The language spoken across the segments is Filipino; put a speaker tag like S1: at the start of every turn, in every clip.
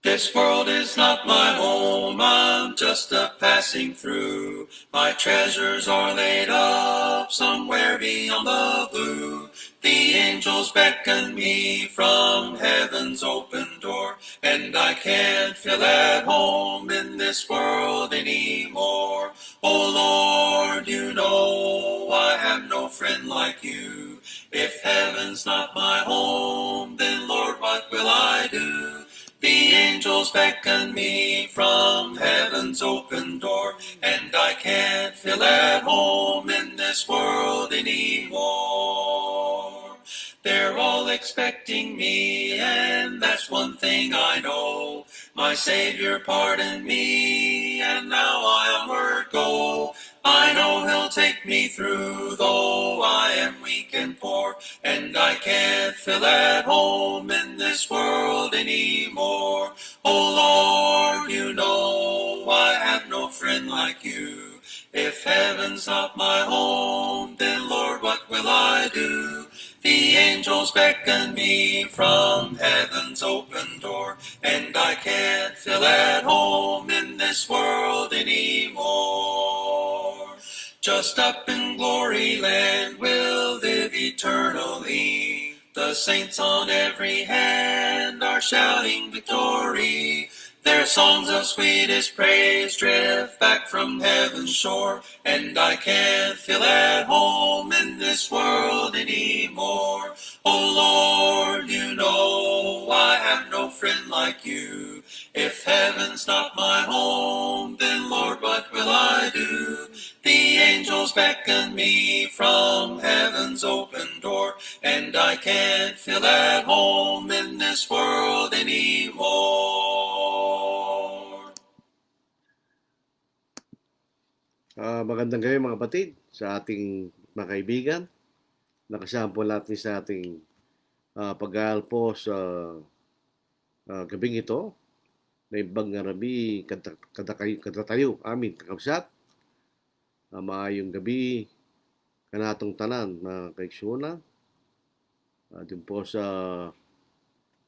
S1: This world is not my home, I'm just a passing through. My treasures are laid up somewhere beyond the blue. The angels beckon me from heaven's open door, and I can't feel at home in this world anymore. Oh Lord, you know I have no friend like you. If heaven's not my home, then Lord, what will I do? The angels beckon me from heaven's open door, and I can't feel at home in this world anymore. They're all expecting me, and that's one thing I know. My Savior pardoned me, and now I onward go. I know He'll take me through, though I am weak and poor, and I can't feel at home in this world anymore. Oh Lord, you know I have no friend like you. If heaven's not my home, then Lord, what will I do? The angels beckon me from heaven's open door, and I can't feel at home in this world anymore. Just up in glory land we'll live eternally. The saints on every hand are shouting victory. Their songs of sweetest praise drift back from heaven's shore, and I can't feel at home in this world anymore. Oh Lord, you know I have no friend like you. If heaven's not my home, then Lord, what will I do? The angels beckon me from heaven's open door, and I can't feel at home in this world anymore.
S2: Magandang gabi mga kapatid sa ating mga kaibigan. Nakasama po natin sa ating pag-aaral po sa gabing ito na ibang ngarabi kadatayo amin kakabsat. Maayong gabi kanatong tanan na kaigsuna. Din po sa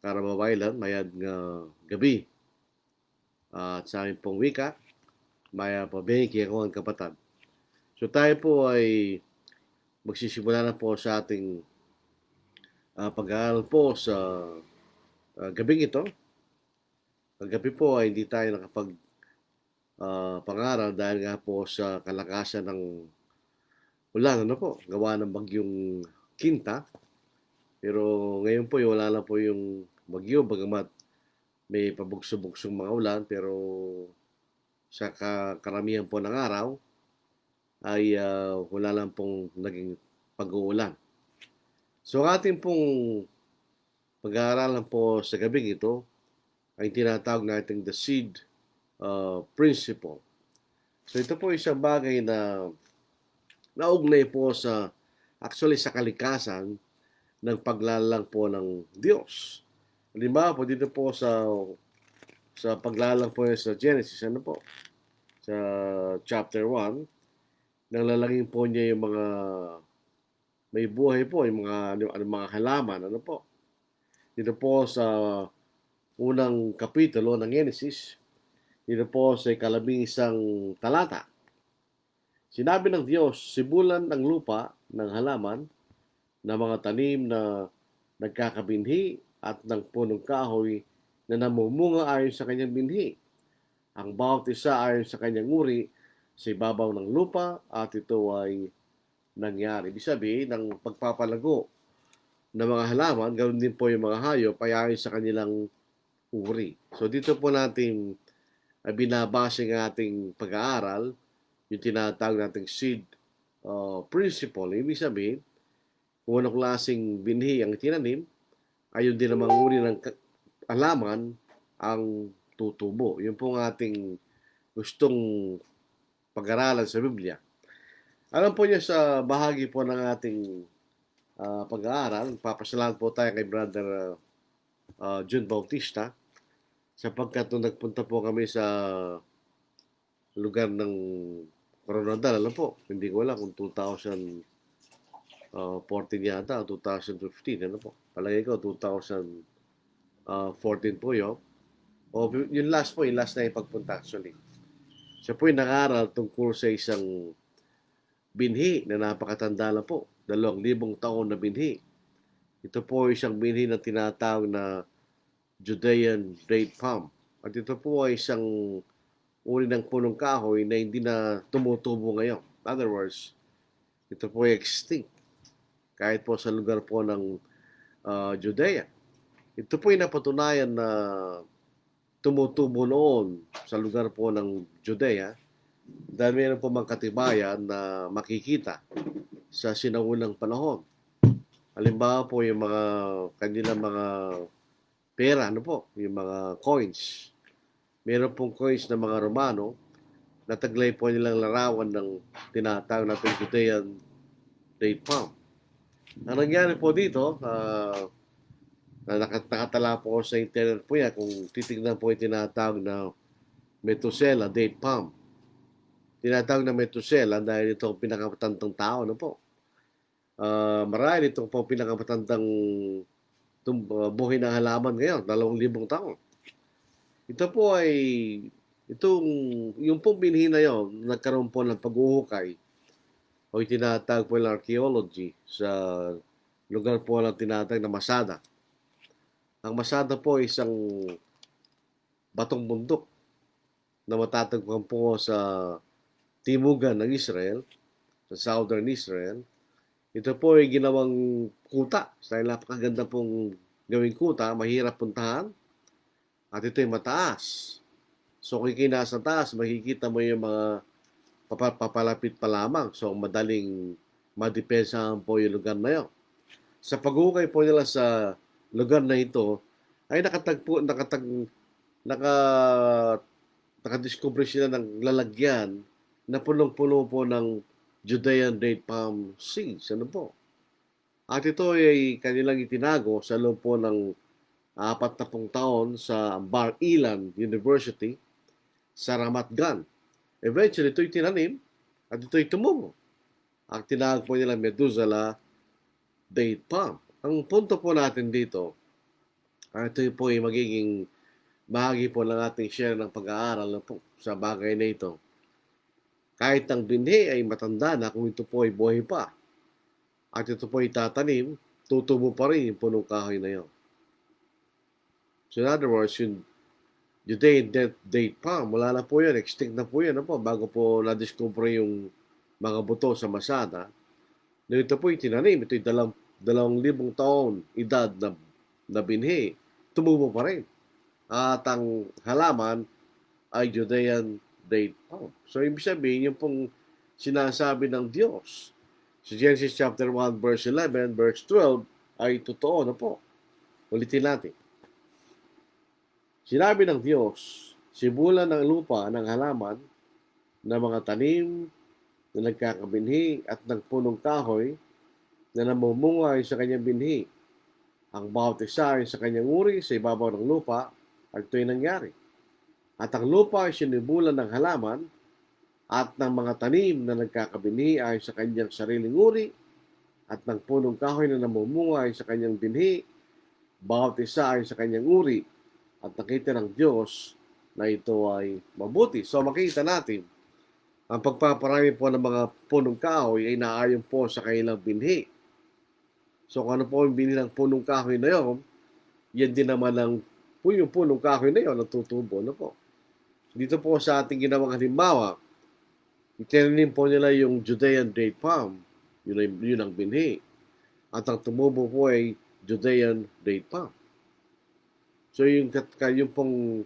S2: Karamawailan mayad nga gabi. At sa amin pong wika maya pabengki ako ang kapatid. So tayo po ay magsisimula na po sa ating pag-aaral po sa gabing ito. Kagabi po ay hindi tayo nakapag pangaral dahil nga po sa kalakasan ng ulan, gawa ng bagyong Kinta. Pero ngayon po wala na po yung bagyo, bagamat may pabugso-bugsong mga ulan, pero sa karamihan po ng araw ay wala lang pong naging pag-uulan. So ating pong pag-aaralan po sa gabing ito ay tinatawag natin the seed principle. So ito po isang bagay na naugnay po sa kalikasan ng paglalang po ng Diyos. Halimbawa po dito po sa paglalang po sa Genesis, sa chapter 1, nalalangin po niya yung mga may buhay po, yung mga halaman, Dito po sa unang kapitulo ng Genesis, dito po sa 11 talata. Sinabi ng Diyos, sibulan ang lupa ng halaman na mga tanim na nagkakabinhi at ng punong kahoy na namumunga ayon sa kanyang binhi. Ang bawat isa ayon sa kanyang uri sa ibabaw ng lupa at ito ay nangyari. Ibig sabihin, ng pagpapalago ng mga halaman, ganoon din po yung mga hayop ay ayon sa kanilang uri. So dito po natin binabase ng ating pag-aaral yung tinatawag nating seed principle. Ibig sabihin, kung anong klaseng binhi ang tinanim, ayun din namang uri ng halaman ang tutubo. Yun po ang ating gustong pag-aralan sa Biblia. Alam po niya sa bahagi po ng ating pag-aaral, papasalamat po tayo kay Brother Jun Bautista sapagkat nung nagpunta po kami sa lugar ng Coronadal, hindi ko alam kung 2014 yata o 2015, Palagay ko 2014 po yun. O yung last na yung pagpunta actually. Siya po yung nangaral tungkol sa isang binhi na napakatanda na po. 2,000 taon na binhi. Ito po isang binhi na tinatawag na Judean date palm. At ito po ay isang uri ng punong kahoy na hindi na tumutubo ngayon. In other words, ito po ay extinct. Kahit po sa lugar po ng Judea. Ito po ay napatunayan na tumutubo noon sa lugar po ng Judea dahil mayroon po mga katibayan na makikita sa sinaunang panahon. Halimbawa po yung mga kanilang mga pera, ano po, yung mga coins. Meron pong coins ng mga Romano na taglay po nilang larawan ng tinatawag natin Judean date palm. Ang nangyari po dito, nakatala po sa internet po yan, kung titignan po yung tinatawag na Methuselah date palm. Tinatawag na Methuselah dahil ito ang pinakamatandang tao, ano po. Marahil ito po pinakamatandang buhay ng halaman ngayon, 2,000 taon. Ito po ay, yung pong binhi na yun, nagkaroon po ng pag-uhukay o tinatawag po ng archaeology sa lugar po ng tinatawag na Masada. Ang Masada po ay isang batong bundok na matatagpuan po sa timugan ng Israel, sa southern Israel. Ito po ay ginawang kuta. Dahil napakaganda pong gawing kuta, mahirap puntahan. At ito ay mataas. So kung kinasa taas, makikita mo yung mga papalapit pa lamang. So madaling madepensahan po yung lugar na yun. Sa paghukay po nila sa lugar na ito, ay nakadiscover sila ng lalagyan na punong-puno po ng Judean date palm seeds. Ano po? At ito ay kanilang itinago sa loob po ng 40 taon sa Bar Ilan University sa Ramat Gan. Eventually, ito'y tinanim at ito'y tumubo. Ang tinawag po nila Methuselah date palm. Ang punto po natin dito, ito po ay magiging bahagi po ng ating share ng pag-aaral na po sa bagay na ito. Kahit ang binhi ay matanda na, kung ito po ay buhay pa at ito po ay tatanim, tutubo pa rin yung punong kahoy na yun. So in other words, yung Judean date palm, wala na po yun, extinct na po yun, bago po na-discover yung mga buto sa Masada. Na ito po ay tinanim, ito ay 2,000 taon edad na binhi, tumubo pa rin. At ang halaman ay Judean date palm. So, ibig sabihin, yung pong sinasabi ng Diyos sa Genesis chapter 1, verse 11, verse 12, ay totoo na po. Ulitin natin. Sinabi ng Diyos, simulan ng lupa ng halaman na mga tanim na nagkakabinhi at ng punong kahoy na namumungay sa kanyang binhi. Ang bawat isa ay sa kanyang uri sa ibabaw ng lupa at ito'y nangyari. At ang lupa ay sinimulan ng halaman at ng mga tanim na nagkakabinhi ay sa kanyang sariling uri at ng punong kahoy na namumunga ay sa kanyang binhi, bawat isa ay sa kanyang uri at nakita ng Diyos na ito ay mabuti. So makita natin, ang pagpaparami po ng mga punong kahoy ay naayon po sa kanilang binhi. So kung ano po yung binhi ng punong kahoy na yun, yan din naman ang yung punong kahoy na yun, natutubo na po. Dito po sa ating ginawang halimbawa, itinanim po nila yung Judean date palm, yun ang binhi. At ang tumubo po ay Judean date palm. So yung pong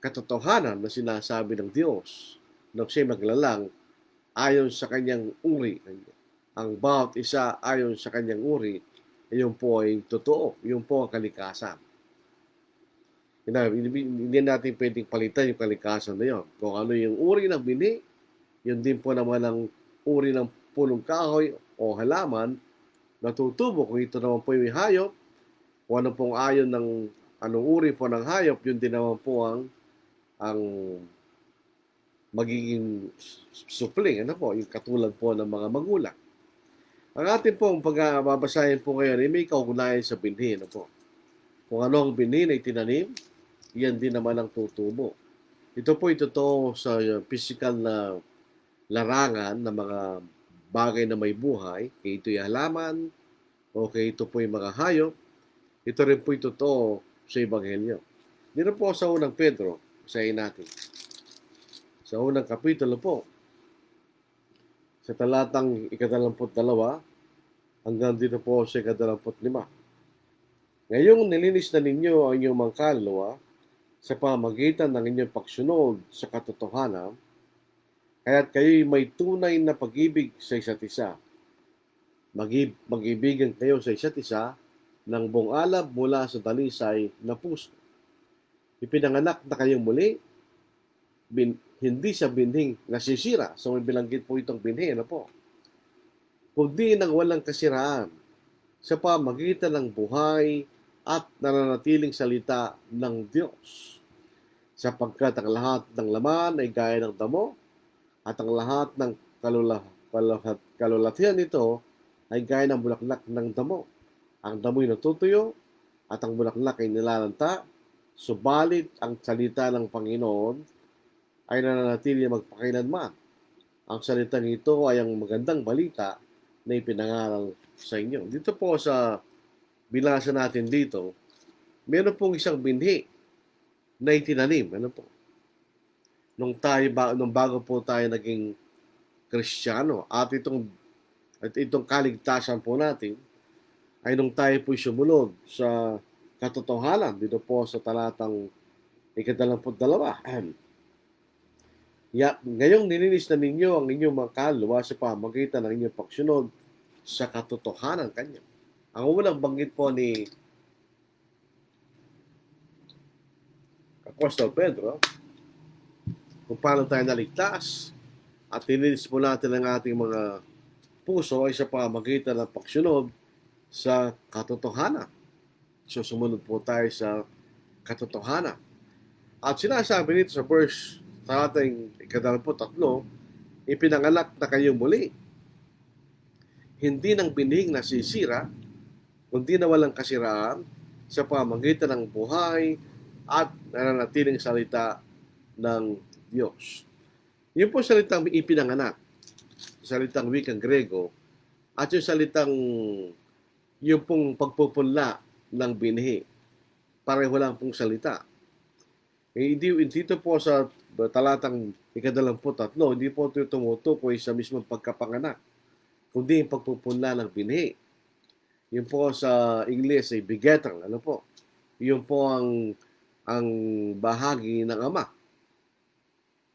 S2: katotohanan na sinasabi ng Diyos, nang siya maglalang, ayon sa kanyang uri, ang bawat isa ayon sa kanyang uri, yun po ay totoo, yun po ang kalikasan. Hindi natin pwedeng palitan yung kalikasan na yun. Kung ano yung uri ng binhi, yun din po naman ang uri ng punong kahoy o halaman na tutubo. Kung ito naman po yung hayop, kung ano pong ayon ng anong uri po ng hayop, yun din naman po ang magiging supling, yung katulad po ng mga magulang. Ang atin pong pagbabasahin po ngayon ay may kaugnayan sa binhi. Kung ano ang binhi na itinanim, yan din naman ang tutubo. Ito po totoo sa physical na larangan ng mga bagay na may buhay, kaya ito'y halaman, o kaya ito po'y mga hayop, ito rin po'y totoo sa Ebanghelyo. Dito po sa unang Pedro, basahin natin. Sa unang kapitulo po, sa talatang 22 hanggang dito po sa 25. Ngayong nilinis na ninyo ang inyong mga kaluluwa sa pamagitan ng inyong pagsunod sa katotohanan, kaya't kayo'y may tunay na pag-ibig sa isa't isa. Mag-ibigan kayo sa isa't isa ng buong alab mula sa dalisay na puso. Ipinanganak na kayong muli, hindi sa binhing nasisira. So may bilanggit po itong binhi, ano po? Kundi nang walang kasiraan sa pamagitan ng buhay at nananatiling salita ng Diyos. Sapagkat ang lahat ng laman ay gaya ng damo at ang lahat ng kalulatian nito ay gaya ng bulaklak ng damo. Ang damo'y natutuyo at ang bulaklak ay nilalanta, subalit ang salita ng Panginoon ay nananatili magpakailanman. Ang salitang ito ay ang magandang balita na ipinangaral sa inyo. Dito po sa binasa natin dito, meron pong isang binhi na itinanim. Ano po? Nung bago po tayo naging Kristiyano at itong kaligtasan po natin ay nung tayo po sumunod sa katotohanan dito po sa talatang 22. Ngayong nilinis na ninyo ang inyong mga kaluluwa sa pamagitan ng inyong pagsunod sa katotohanan kanya. Ang unang banggit po ni Apostol Pedro, kung paano tayo naligtas at nilinis po natin ang ating mga puso ay sa pamagitan ng pagsunod sa katotohanan. So sumunod po tayo sa katotohanan. At sinasabi nito sa verse sa ating 23, ipinanganak na kayong muli. Hindi ng binhing nasisira, kundi na walang kasiraan sa pamagitan ng buhay at nananatiling salita ng Diyos. Yung po salitang ipinanganak, salitang wikang Grego, at yung salitang yung pong pagpupunla ng binhi, pareho lang pong salita. Dito po sa talatang 23, hindi po ito tumutukoy sa mismong pagkapanganak, kundi yung pagpupunla ng binhi. Yun po sa English ay begettal, ano po? Yun po ang bahagi ng ama.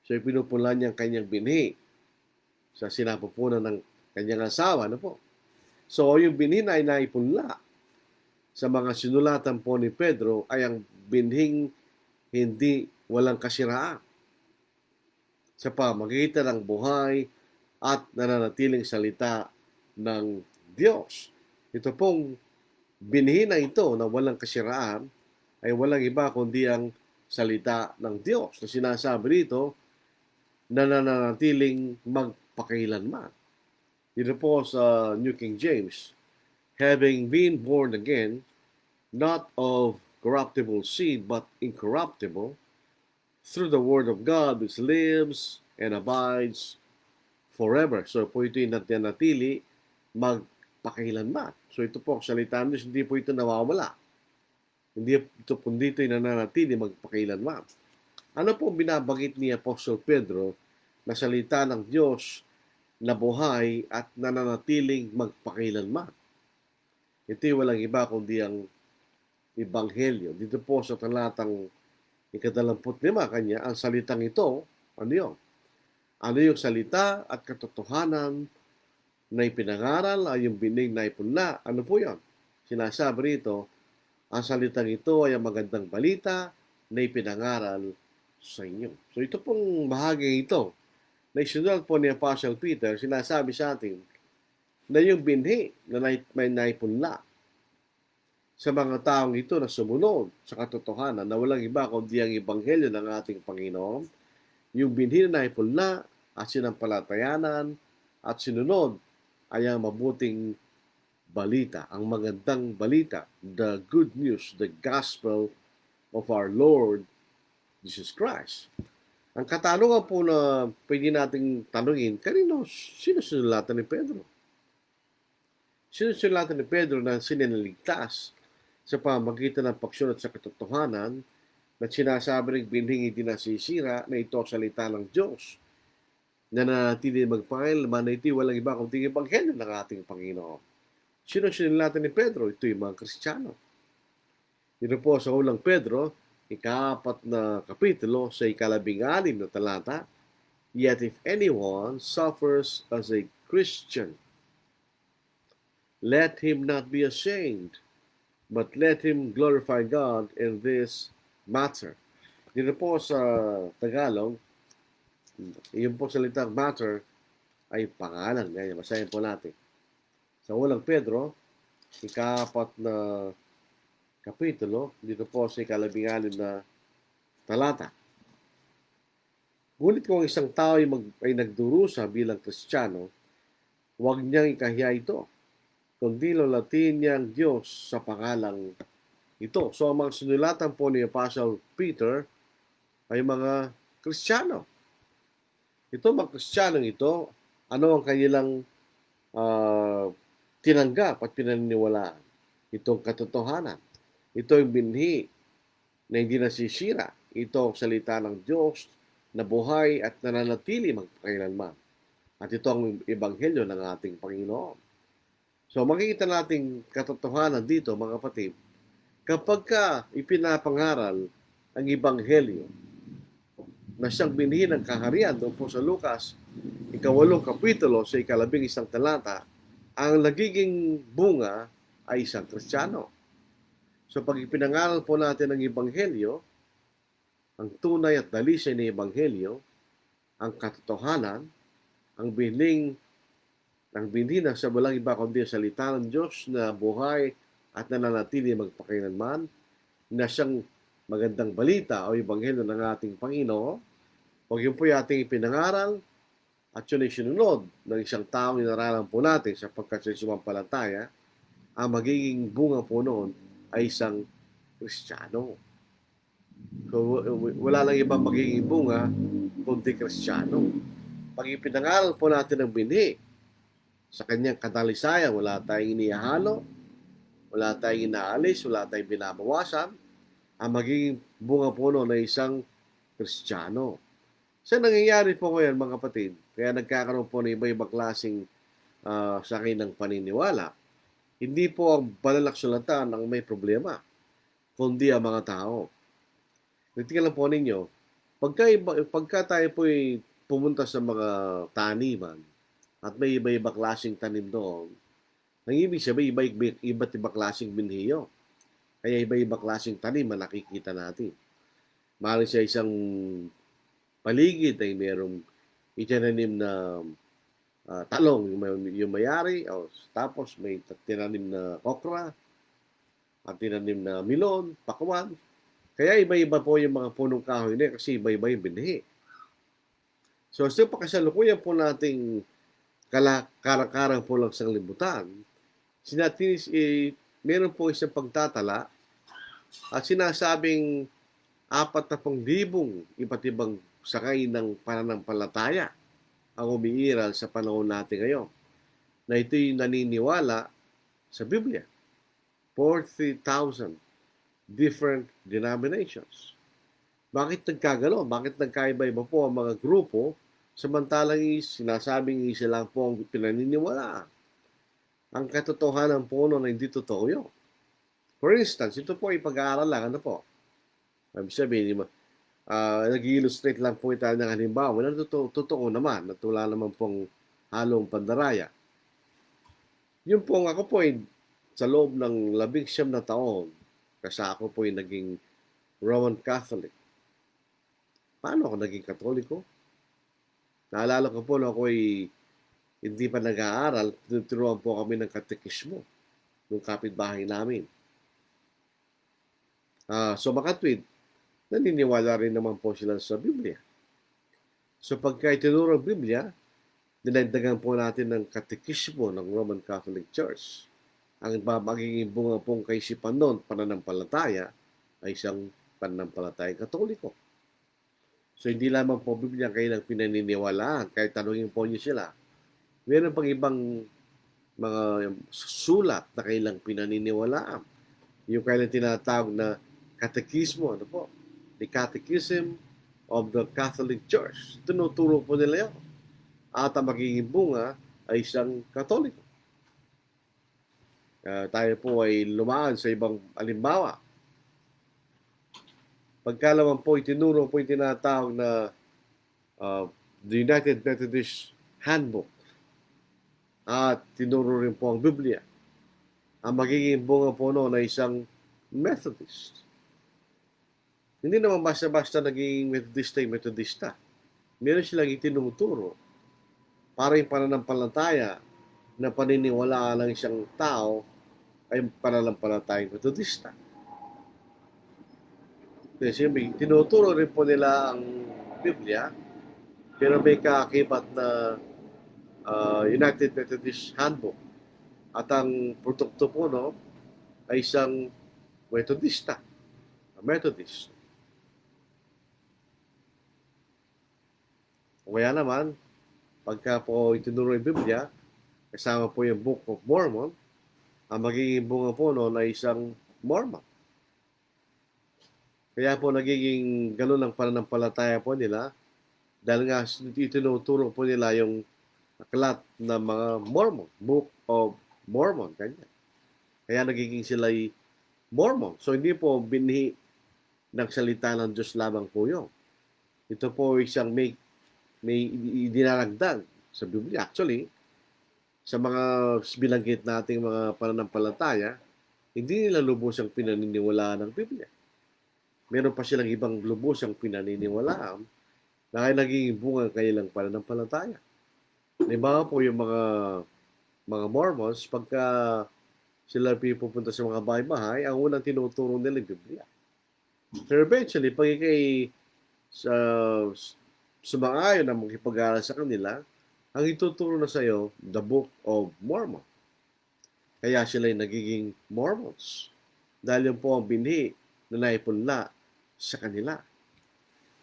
S2: So pinupunla niya ang kanyang binhi sa sinapupunan ng kanyang asawa, ano po? So yung binhi na ay naipunla sa mga sinulatan po ni Pedro ay ang binhing hindi walang kasiraan sa pamagitan ng buhay at nananatiling salita ng Diyos. Ito pong binhi na ito na walang kasiraan ay walang iba kundi ang salita ng Diyos na sinasabi dito na nananatiling magpakailanman. Dito po sa New King James, having been born again, not of corruptible seed, but incorruptible, through the word of God which lives and abides forever. So po ito yung nanatili magpakailanman. So ito po, salita ng Diyos, hindi po ito nawawala. Hindi ito po dito yung nananatili magpakailanman. Ano po binabagit ni Apostol Pedro na salita ng Diyos na buhay at nananatiling magpakailanman? Ito yung walang iba kundi ang Ebanghelyo. Dito po sa talatang 25 kanya, ang salitang ito, ano yun? Ano yung salita at katotohanan na ipinangaral ay yung binig na ipunla? Ano po yun? Sinasabi rito, ang salitang ito ay ang magandang balita na ipinangaral sa inyo. So ito pong bahagi ito na isunod po ni Apostle Peter, sinasabi sa atin na yung binhi na may naipunla sa mga taong ito na sumunod sa katotohanan na walang iba kundi ang Ebanghelyo ng ating Panginoon, yung binhi na naipunla at sinampalatayanan at sinunod ay ang mabuting balita, ang magandang balita, the good news, the gospel of our Lord Jesus Christ. Ang katanungan po na pwede nating tanungin, sino sinulatan ni Pedro? Sino sinulatan ni Pedro na sininaligtas sa pamagitan ng pagsunod sa katotohanan na sinasabi ng binhing hindi nasisira na ito ang salita ng Diyos na nanatili magpangalaman na ito walang iba kundi ebanghelyo ng ating Panginoon. Sino sinulatan ni Pedro? Ito yung mga Kristiyano. Dito po sa ulang Pedro, ika-4 na kapitulo sa ika-16 na talata, yet if anyone suffers as a Christian, let him not be ashamed, but let him glorify God in this matter. Dito po sa Tagalog, yung po salitang matter ay pangalan. Ganyan, basahin po natin. Sa ulang Pedro, ika-4 na kapitulo, dito po sa ika-16 na talata. Ngunit kung isang tao ay nagdurusa bilang Kristiyano, huwag niyang ikahiya ito, kundi lalatin niya ang Diyos sa pangalang ito. So, ang mga sinulatan po ni Apostle Peter ay mga Kristiyano. Ito, mga Kristiyano ito, ano ang kanilang tinanggap at pinaniniwalaan? Itong katotohanan. Ito yung binhi na hindi nasisira. Ito ang salita ng Diyos na buhay at nananatili magpakailanman. At ito ang ebanghelyo ng ating Panginoon. So makikita natin katotohanan dito mga kapatid, kapag ka ipinapangaral ang ebanghelyo na siyang binhi ng kaharian doon po sa Lucas, ika-8 kapitulo sa ika-11 talata, ang nagiging bunga ay isang Kristiyano. So pag ipinangaral po natin ang ebanghelyo, ang tunay at dalisay na ebanghelyo, ang katotohanan, ang binhi na sa walang iba kundi salita ng Diyos na buhay at nananatili magpakailanman, na siyang magandang balita o ebanghelyo ng ating Panginoon. Huwag yun po yung ating ipinangaral at yun ay sinunod ng isang taong inaralan po natin sapagkat sa sumampalataya, ang magiging bunga po noon ay isang Kristiyano. So, wala lang ibang magiging bunga kundi Kristiyano. Pag ipinangaral po natin ang binhi sa kanyang kadalisayan, wala tayong inihalo, wala tayong inaalis, wala tayong binabawasan, ang magiging bunga po noon ay isang Kristiyano. So, nangyayari po ngayon mga kapatid, kaya nagkakaroon po ng iba-ibang klaseng sakay ng paniniwala. Hindi po ang banal na kasulatan ang may problema, kundi ang mga tao. Tingnan lang po ninyo, pagka tayo po ay pumunta sa mga taniman at may iba-iba klaseng tanim doon, ang ibig sabihin, iba't iba klaseng binhiyo. Kaya iba-iba klaseng tanim ang nakikita natin. Maaaring sa isang paligid ay mayroong itinanim na talong, yung mayari, tapos may tinanim na okra, at tinanim na milon, pakwan. Kaya iba-iba po yung mga punong kahoy na kasi iba-iba yung binhi. So, sa pagkasalukuyan po nating karang-karang po lang sa libutan, meron po isang pagtatala at sinasabing 40,000 iba't ibang sakay ng pananampalataya ang umiiral sa panahon natin ngayon, na ito'y naniniwala sa Biblia. 40,000 different denominations. Bakit nagkagano? Bakit nagkaiba-iba po ang mga grupo samantalang sinasabing isa lang po ang pinaniniwalaan? Ang katotohanan po noon ay hindi totoo yun. For instance, ito po ay pag-aaral lang. Ano po? Ibig sabihin, nag-illustrate lang po ito ng halimbawa na totoo naman at wala naman pong halong pandaraya. Yung pong ako po ay sa loob ng 19 na taon kasi ako po ay naging Roman Catholic. Paano ako naging Katoliko? Naalala ko po na ako ay hindi pa nag-aaral, tinuturuan po kami ng katekismo ng kapitbahay namin. So makatwid, naniniwala rin naman po sila sa Biblia. So pagka itinuro ang Biblia, dinagdagan po natin ng katekismo ng Roman Catholic Church. Ang magiging bunga pong kaisipan noon, pananampalataya, ay isang pananampalatayang Katoliko. So, hindi lamang po Biblia kailang pinaniniwalaan. Kahit tanungin po niyo sila. Meron pang ibang mga sulat na kailang pinaniniwalaan. Yung kailang tinatawag na katekismo, ano po? The Catechism of the Catholic Church. Tinuturo po nila yun. At ang magiging bunga ay isang Katoliko. Tayo po ay lumaan sa ibang alimbawa. Pagkalaman po, itinuro po yung tinatawag na the United Methodist Handbook. At tinuro rin po ang Biblia. Ang magiging bunga po noon ay isang Methodist. Hindi naman basta-basta naging Methodista. Meron silang itinuturo para yung pananampalataya na paniniwalaan ng isang tao ay pananampalatayang Methodista. Kasi tinuturo rin po nila ang Biblia, pero may kaakibat na United Methodist Handbook. At ang produkto po ay isang Methodista. Methodist. O kaya naman, pagka po itinuro yung Biblia, kasama po yung Book of Mormon, ang magiging bunga po ay isang Mormon. Kaya po nagiging ganun ang pananampalataya po nila dahil nga itinuturo po nila yung aklat ng mga Mormon, Book of Mormon, ganyan. Kaya nagiging sila'y Mormon. So hindi po binhi ng salita ng Diyos lamang po yun. Ito po isang may dinaragdag sa Biblia. Actually, sa mga binanggit nating mga pananampalataya, hindi nila lubos ang pinaniniwalaan ng Biblia. Meron pa silang ibang lubos ang pinaniniwalaan na kaya naging bunga kanilang pananampalataya. Halimbawa po yung mga Mormons, pagka sila pupunta sa mga bahay-bahay, ang unang tinuturo nila yung Biblia. Pero eventually, pag ikay sumang-ayon na makipag-aaral sa kanila, ang ituturo na sa iyo, the Book of Mormon. Kaya sila ay nagiging Mormons. Dahil yun po ang binhi na naipunla sa kanila.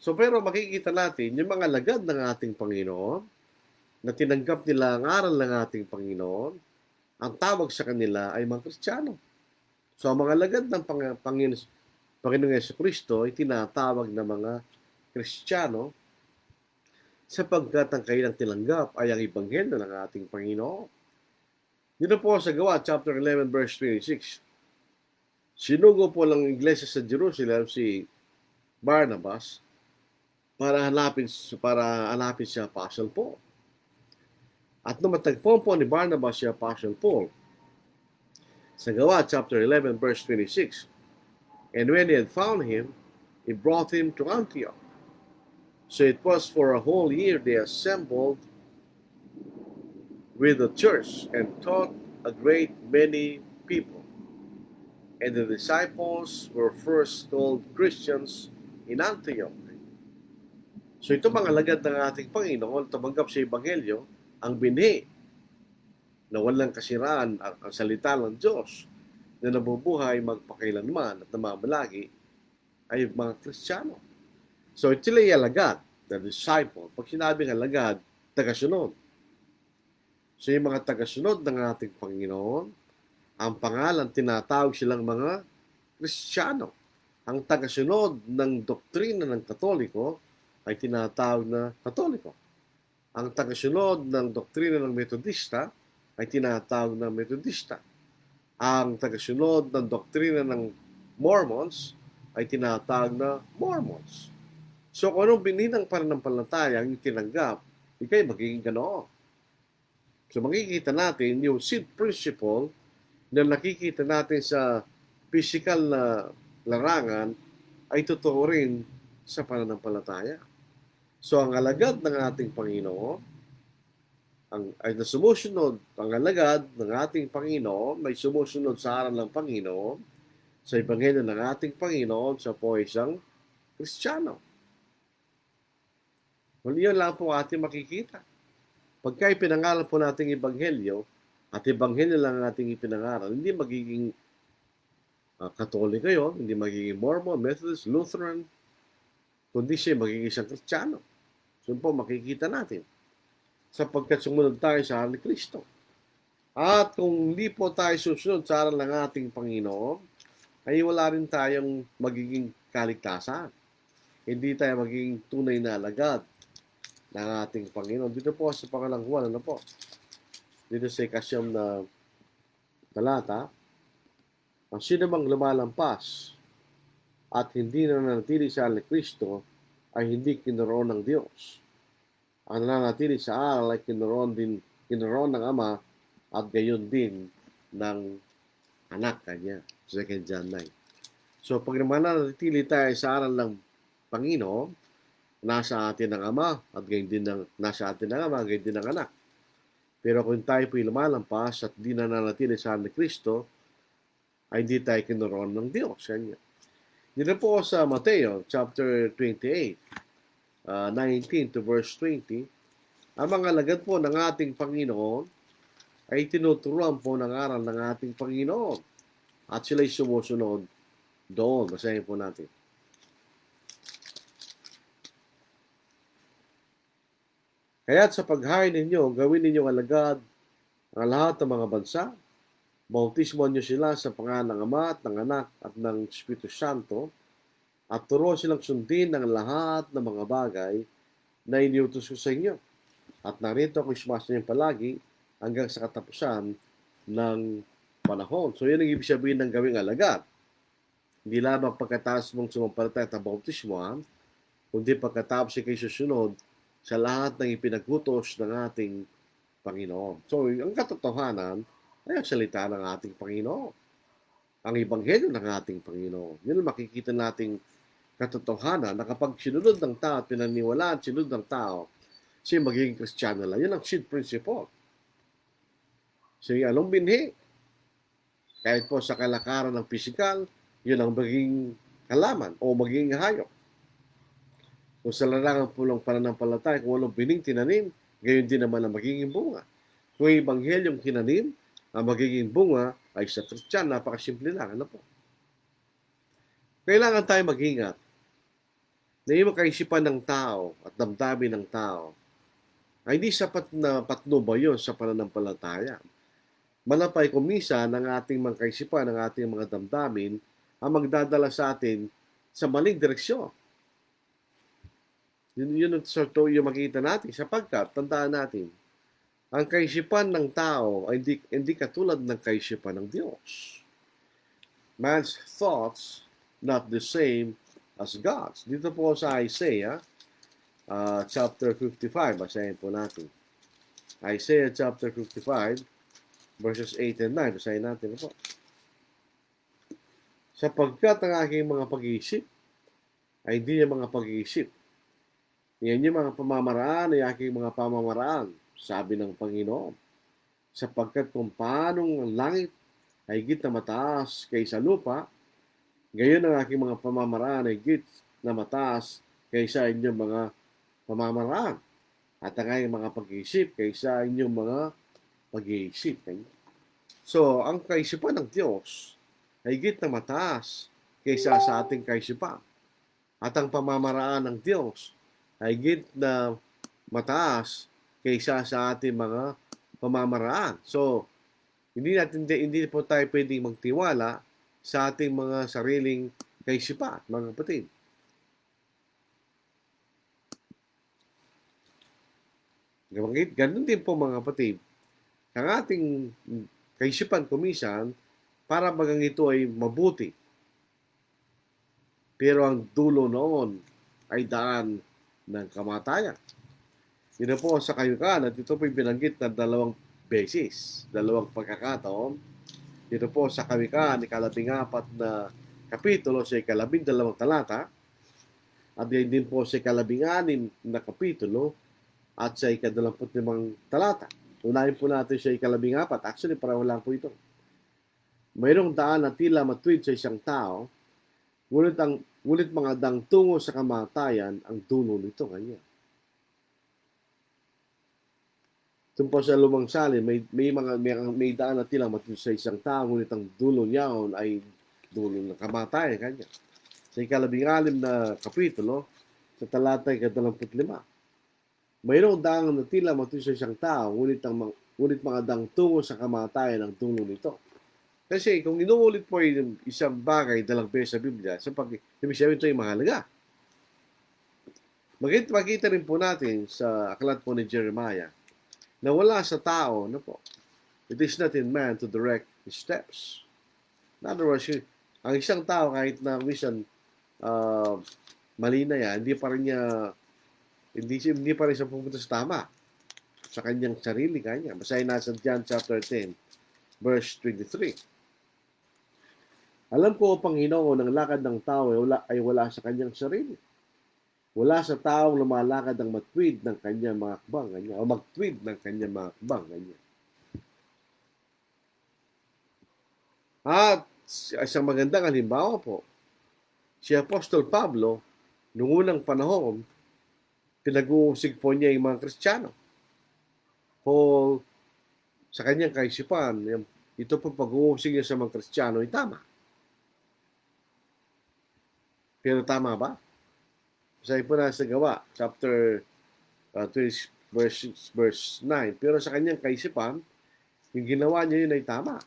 S2: So pero makikita natin, yung mga lagad ng ating Panginoon, na tinanggap nila ang aral ng ating Panginoon, ang tawag sa kanila ay mga Kristiyano. So ang mga lagad ng Panginoong Jesucristo ay tinatawag na mga Kristiyano sapagkat ang kanilang tinanggap ay ang Ebanghelyo ng ating Panginoon. Dito po sa Gawa, chapter 11, verse 26. Sinugo po ng iglesia sa Jerusalem si Barnabas para hanapin si Apostle Paul. At nung matagpuan po ni Barnabas si Apostle Paul, sa Gawa, chapter 11, verse 26, and when he had found him, he brought him to Antioch. So it was for a whole year they assembled with the church and taught a great many people. And the disciples were first called Christians in Antioch. So ito mga lagad ng ating Panginoon, tumanggap sa Ebanghelyo, ang binhi na walang kasiraan ang salita ng Diyos na nabubuhay magpakailanman at namamalagi ay mga Kristiyano. So ito yung alagad, the disciple. Pag sinabing alagad, tagasunod. So yung mga tagasunod ng ating Panginoon, ang pangalan, tinatawag silang mga Kristiyano. Ang tagasunod ng doktrina ng Katoliko ay tinatawag na Katoliko. Ang tagasunod ng doktrina ng Metodista ay tinatawag na Metodista. Ang tagasunod ng doktrina ng Mormons ay tinatawag na Mormons. So kung anong bininang pananampalataya ang tinanggap, ikay magiging ganoon. So makikita natin yung seed principle na nakikita natin sa physical na larangan ay totoo rin sa pananampalataya. So ang alagad ng ating Panginoon, ay sumusunod, ang alagad ng ating Panginoon, may sumusunod sa aral ng Panginoon, sa Ebanghelyo ng ating Panginoon, sa po isang Kristiyano. Well, yun lang po ating makikita. Pagka ipinangaral po nating Ebanghelyo, at Ebanghelyo lang ang ating ipinangaral, hindi magiging Katoliko yun, hindi magiging Mormon, Methodist, Lutheran, kundi siya magiging isang Kristiyano. So po makikita natin sapagkat sumunod tayo sa aral ni Kristo. At kung hindi po tayo susunod sa aral ng ating Panginoon, ay wala rin tayong magiging kaligtasan. Hindi tayo magiging tunay na alagad ng ating Panginoon. Dito po sa pangalang Juan, ano po? Dito sa ikasyam na talata, ang sino mang lumalampas at hindi nananatili sa aral ni Kristo ay hindi kinoroon ng Diyos. Ang nananatili sa aral ay kinoroon ng Ama at gayon din ng anak kanya. 2 John 9. So pag mananatili tayo sa aral ng Panginoon, nasa atin ang Ama at gayon din nasa atin ang Ama, gayon din ng anak. Pero kung tayo po'y lumalampas at di nananatili sa aral ni Kristo, ay hindi tayo kinoroon ng Diyos. Dito po sa Mateo chapter 28, 19 to verse 20, ang mga alagad po ng ating Panginoon ay tinuturuan po ng aral ng ating Panginoon at sila'y sumusunod doon. Basahin po natin. Kaya't sa paghain ninyo, gawin ninyong alagad ang lahat ng mga bansa. Bautismuhan niyo sila sa pangalan ng Ama at ng Anak at ng Espiritu Santo at turuan silang sundin ng lahat ng mga bagay na iniutos ko sa inyo. At narito ako isumasa niyo palagi hanggang sa katapusan ng panahon. So, yun ang ibig sabihin ng gawing alagad. Hindi lamang pagkatapos mong sumampalataya at bautismuhan, kundi pagkatapos kayo susunod sa lahat ng ipinagutos ng ating Panginoon. So, ang katotohanan ay ang salita ng ating Panginoon. Ang ebanghelyo ng ating Panginoon. Yun ang makikita nating katotohanan na kapag sinunod ng tao at pinaniwalaan sinunod ng tao, siya magiging Kristiyano lang. Yun ang seed principle. So, anong binhi? Kahit po sa kalakaran ng pisikal, yun ang magiging halaman o magiging hayop. Kung sa larangan po ng pananampalataya, kung anong bining tinanim, gayon din naman ang magiging bunga. Kung ebanghelyong tinanim, ang magiging bunga ay sa Kristyan, napakasimple lang. Ano po? Kailangan tayo mag-ingat na yung kaisipan ng tao at damdamin ng tao ay hindi sapat na patnubay yun sa pananampalataya. Malapay kumisa ng ating mga kaisipan, ng ating mga damdamin, ang magdadala sa atin sa maling direksyon. Yun yung makikita natin sapagkat, tandaan natin, ang kaisipan ng tao ay hindi katulad ng kaisipan ng Diyos. Man's thoughts not the same as God's. Dito po sa Isaiah chapter 55, basahin po natin. Isaiah chapter 55, verses 8 and 9. Basahin natin po. Sapagkat ang aking mga pag-iisip ay hindi yung mga pag-iisip. Yan yung mga pamamaraan ay aking mga pamamaraan, sabi ng Panginoon. Sapagkat kung paanong ang langit ay higit na mataas kaysa lupa, gayon ang aking mga pamamaraan ay higit na mataas kaysa inyong mga pamamaraan. At ang aking mga pag-iisip kaysa inyong mga pag-iisip. So, ang kaisipan ng Diyos ay higit na mataas kaysa sa ating kaisipan. At ang pamamaraan ng Diyos ay higit na mataas kaysa sa ating mga pamamaraan. So, hindi po tayo pwedeng magtiwala sa ating mga sariling kaisipan, mga kapatid. Ganun din po mga kapatid. Ang ating kaisipan kumisan, para bagang ito ay mabuti. Pero ang dulo noon ay daan ng kamatayan. Yun po sa kayukan at ito po binanggit na 2 beses, 2 pagkakataon. Dito po sa kawikaan, 14 na kapitulo sa 12 talata at din po sa 16 na kapitulo at sa 25 talata. Unahin po natin sa 14. Actually, pareho lang po ito. Mayroong daan na tila matuwid sa isang tao, ngunit mga dang tungo sa kamatayan ang dulo nito kanya. Tumpo sa lumang salin, may daan na tila matuwid sa isang tao, ngunit ang dulo niya ay dulo ng kamatayan kanya. Sa ika-15 na kapitulo, sa talatay ka-25, mayroong daang na tila matusa siyang tao, ngunit mga dang tungo sa kamatayan ang dulo nito. Kasi kung inuulit po yung isang bagay dalang beses sa Biblia, ibig sabihin ito ay mahalaga. Makita rin po natin sa aklat po ni Jeremiah na wala sa tao, it is not in man to direct his steps. In other words, ang isang tao kahit na minsan mali na yan, hindi pa rin siya pupunta sa tama sa kanyang sarili kanya. Basahin natin John chapter 10, verse 23. Alam ko, Panginoon, ang lakad ng tao ay wala sa kanyang sarili. Wala sa taong lumalakad ang matwid ng kanyang mga akbang, o magtwid ng kanyang mga akbang. At isang magandang halimbawa po, si Apostol Pablo, noong unang panahon, pinag-uusig po niya yung mga Kristiyano. Paul, sa kanyang kaisipan, ito po pag-uusig niya sa mga Kristiyano ay tama. Pero tama ba? Sabi po na sa Gawa, chapter 20, verse 9. Pero sa kanyang kaisipan, yung ginawa niya yun ay tama.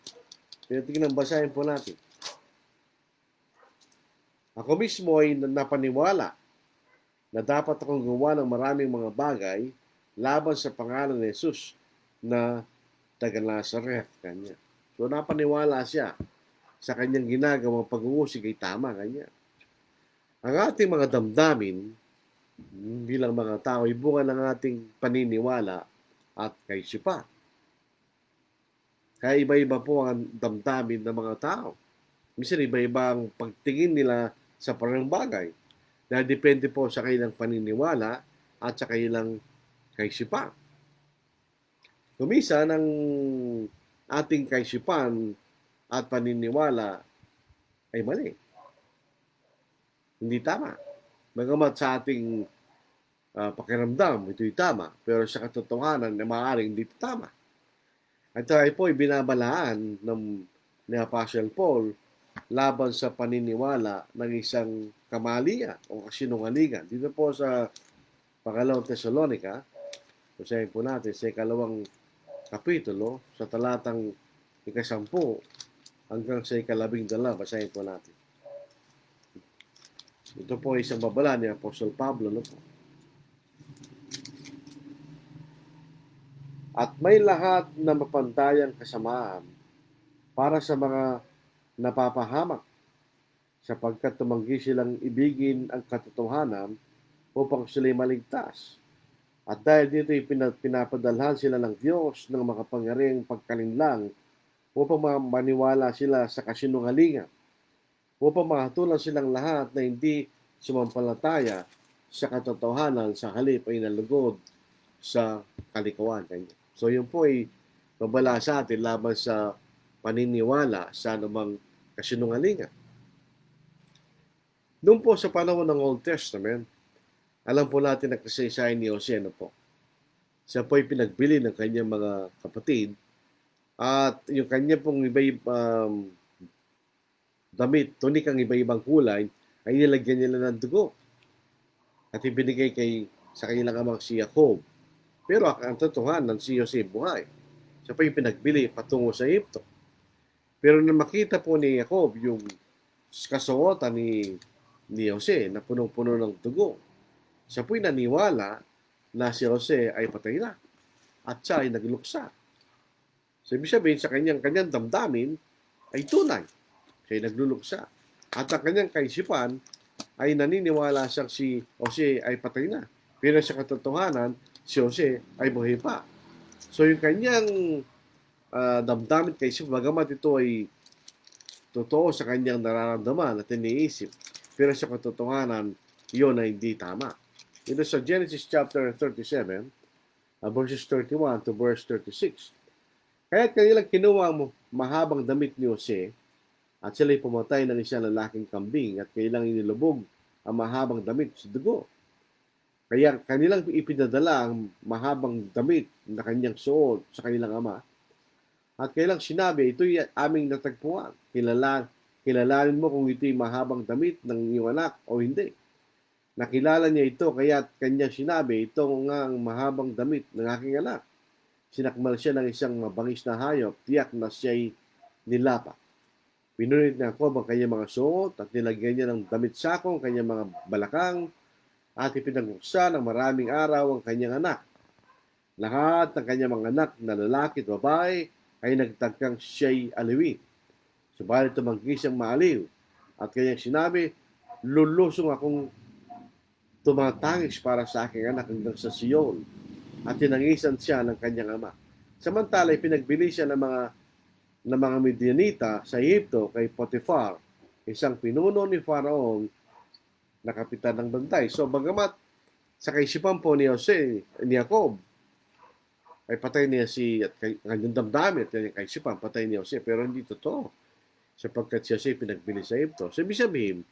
S2: Pero tingnan, basahin po natin. Ako mismo ay napaniwala na dapat akong gumawa ng maraming mga bagay laban sa pangalan ni Jesus na taga Nazareth kanya. So napaniwala siya sa kanyang ginagawang pag-uusig ay tama kanya. Ang ating mga damdamin bilang mga tao ay bunga ng ating paniniwala at kaisipan. Kaya iba-iba po ang damdamin ng mga tao. Minsan iba-iba ang pagtingin nila sa parang bagay. Dahil depende po sa kanilang paniniwala at sa kanilang kaisipan. Kumisa ng ating kaisipan at paniniwala ay mali. Hindi tama. Bagamat sa ating pakiramdam, ito'y tama. Pero sa katotohanan, maaaring hindi tama. At ito ay po binabalaan ni Apostle Paul laban sa paniniwala ng isang kamalian o kasinungalingan. Dito po sa Pangalawang Tesalonica, basahin po natin sa 2 kapitulo, sa talatang 10 hanggang sa 12, basahin po natin. Ito po ay isang babala ni Apostol Pablo. At may lahat na mapantayang kasamaan para sa mga napapahamak, sapagkat tumanggi silang ibigin ang katotohanan upang sila'y maligtas. At dahil dito pinapadalhan sila ng Diyos ng makapangyarihang pagkalinlang upang maniwala sila sa kasinungalingan, upang mahatulan silang lahat na hindi sumampalataya sa katotohanan sa halip ay nalugod sa kalikuan. So yun po ay babala sa atin laban sa paniniwala sa anumang kasinungalingan. Doon po sa panahon ng Old Testament, alam po natin na kasaysayan ni Jose po. Siya po ay pinagbili ng kanyang mga kapatid at yung kanya pong damit, tunikang iba-ibang kulay, ay nilagyan nila ng dugo. At ibinigay sa kanilang amang si Jacob. Pero ang totohanan, si Jose buhay. Siya pa yung pinagbili patungo sa Egypto. Pero nang makita po ni Jacob yung kasuotan ni Jose na punong-puno ng dugo, siya po'y naniwala na si Jose ay patay na. At siya ay nagluksa. So, ibig sabihin sa kanyang damdamin ay tunay. Siya ay nagluluksa. At ang kanyang kaisipan ay naniniwala siyang si Jose ay patay na. Pero sa katotohanan, si Jose ay buhay pa. So yung kanyang damdamin kaisip, bagamat ito ay totoo sa kanyang nararamdaman at iniisip, pero sa katotohanan, yun ay hindi tama. Ito sa Genesis chapter 37, verses 31 to verse 36. Kaya't kanilang kinuha ang mahabang damit ni Jose at sila'y pumatay ng isang lalaking kambing at kailang inilubog ang mahabang damit sa dugo. Kaya kanilang ipinadala ang mahabang damit na kanyang suot sa kanilang ama. At kailang sinabi, ito'y aming natagpuan. kilalanin mo kung ito'y mahabang damit ng iyong anak o hindi. Nakilala niya ito, kaya't kanyang sinabi, ito nga ang mahabang damit ng aking anak. Sinakmal siya ng isang mabangis na hayop, tiyak na siya'y nilapa. Pinunit niya ako ang kanyang mga suot at nilagyan niya ng damit sakong kanyang mga balakang at ipinaguksa ng maraming araw ang kanyang anak. Lahat ng kanyang mga anak na lalaki at babae ay nagtagkang siya'y aliwi. Subalit tumanggi siyang maaliw at kanyang sinabi, lulusong akong tumatangis para sa aking anak hanggang sa Sion at tinangisan siya ng kanyang ama. Samantala, pinagbili siya ng mga Midianita sa Egypto kay Potiphar, isang pinuno ni Faraon na kapitan ng bantay. So, bagamat sa kaisipan po ni Jose, ni Jacob, ay patay niya at kanyang damdamin at kanyang kaisipan, patay ni Jose, pero hindi totoo sapagkat siya pinagbili sa Egypto. So, ibig sabihin,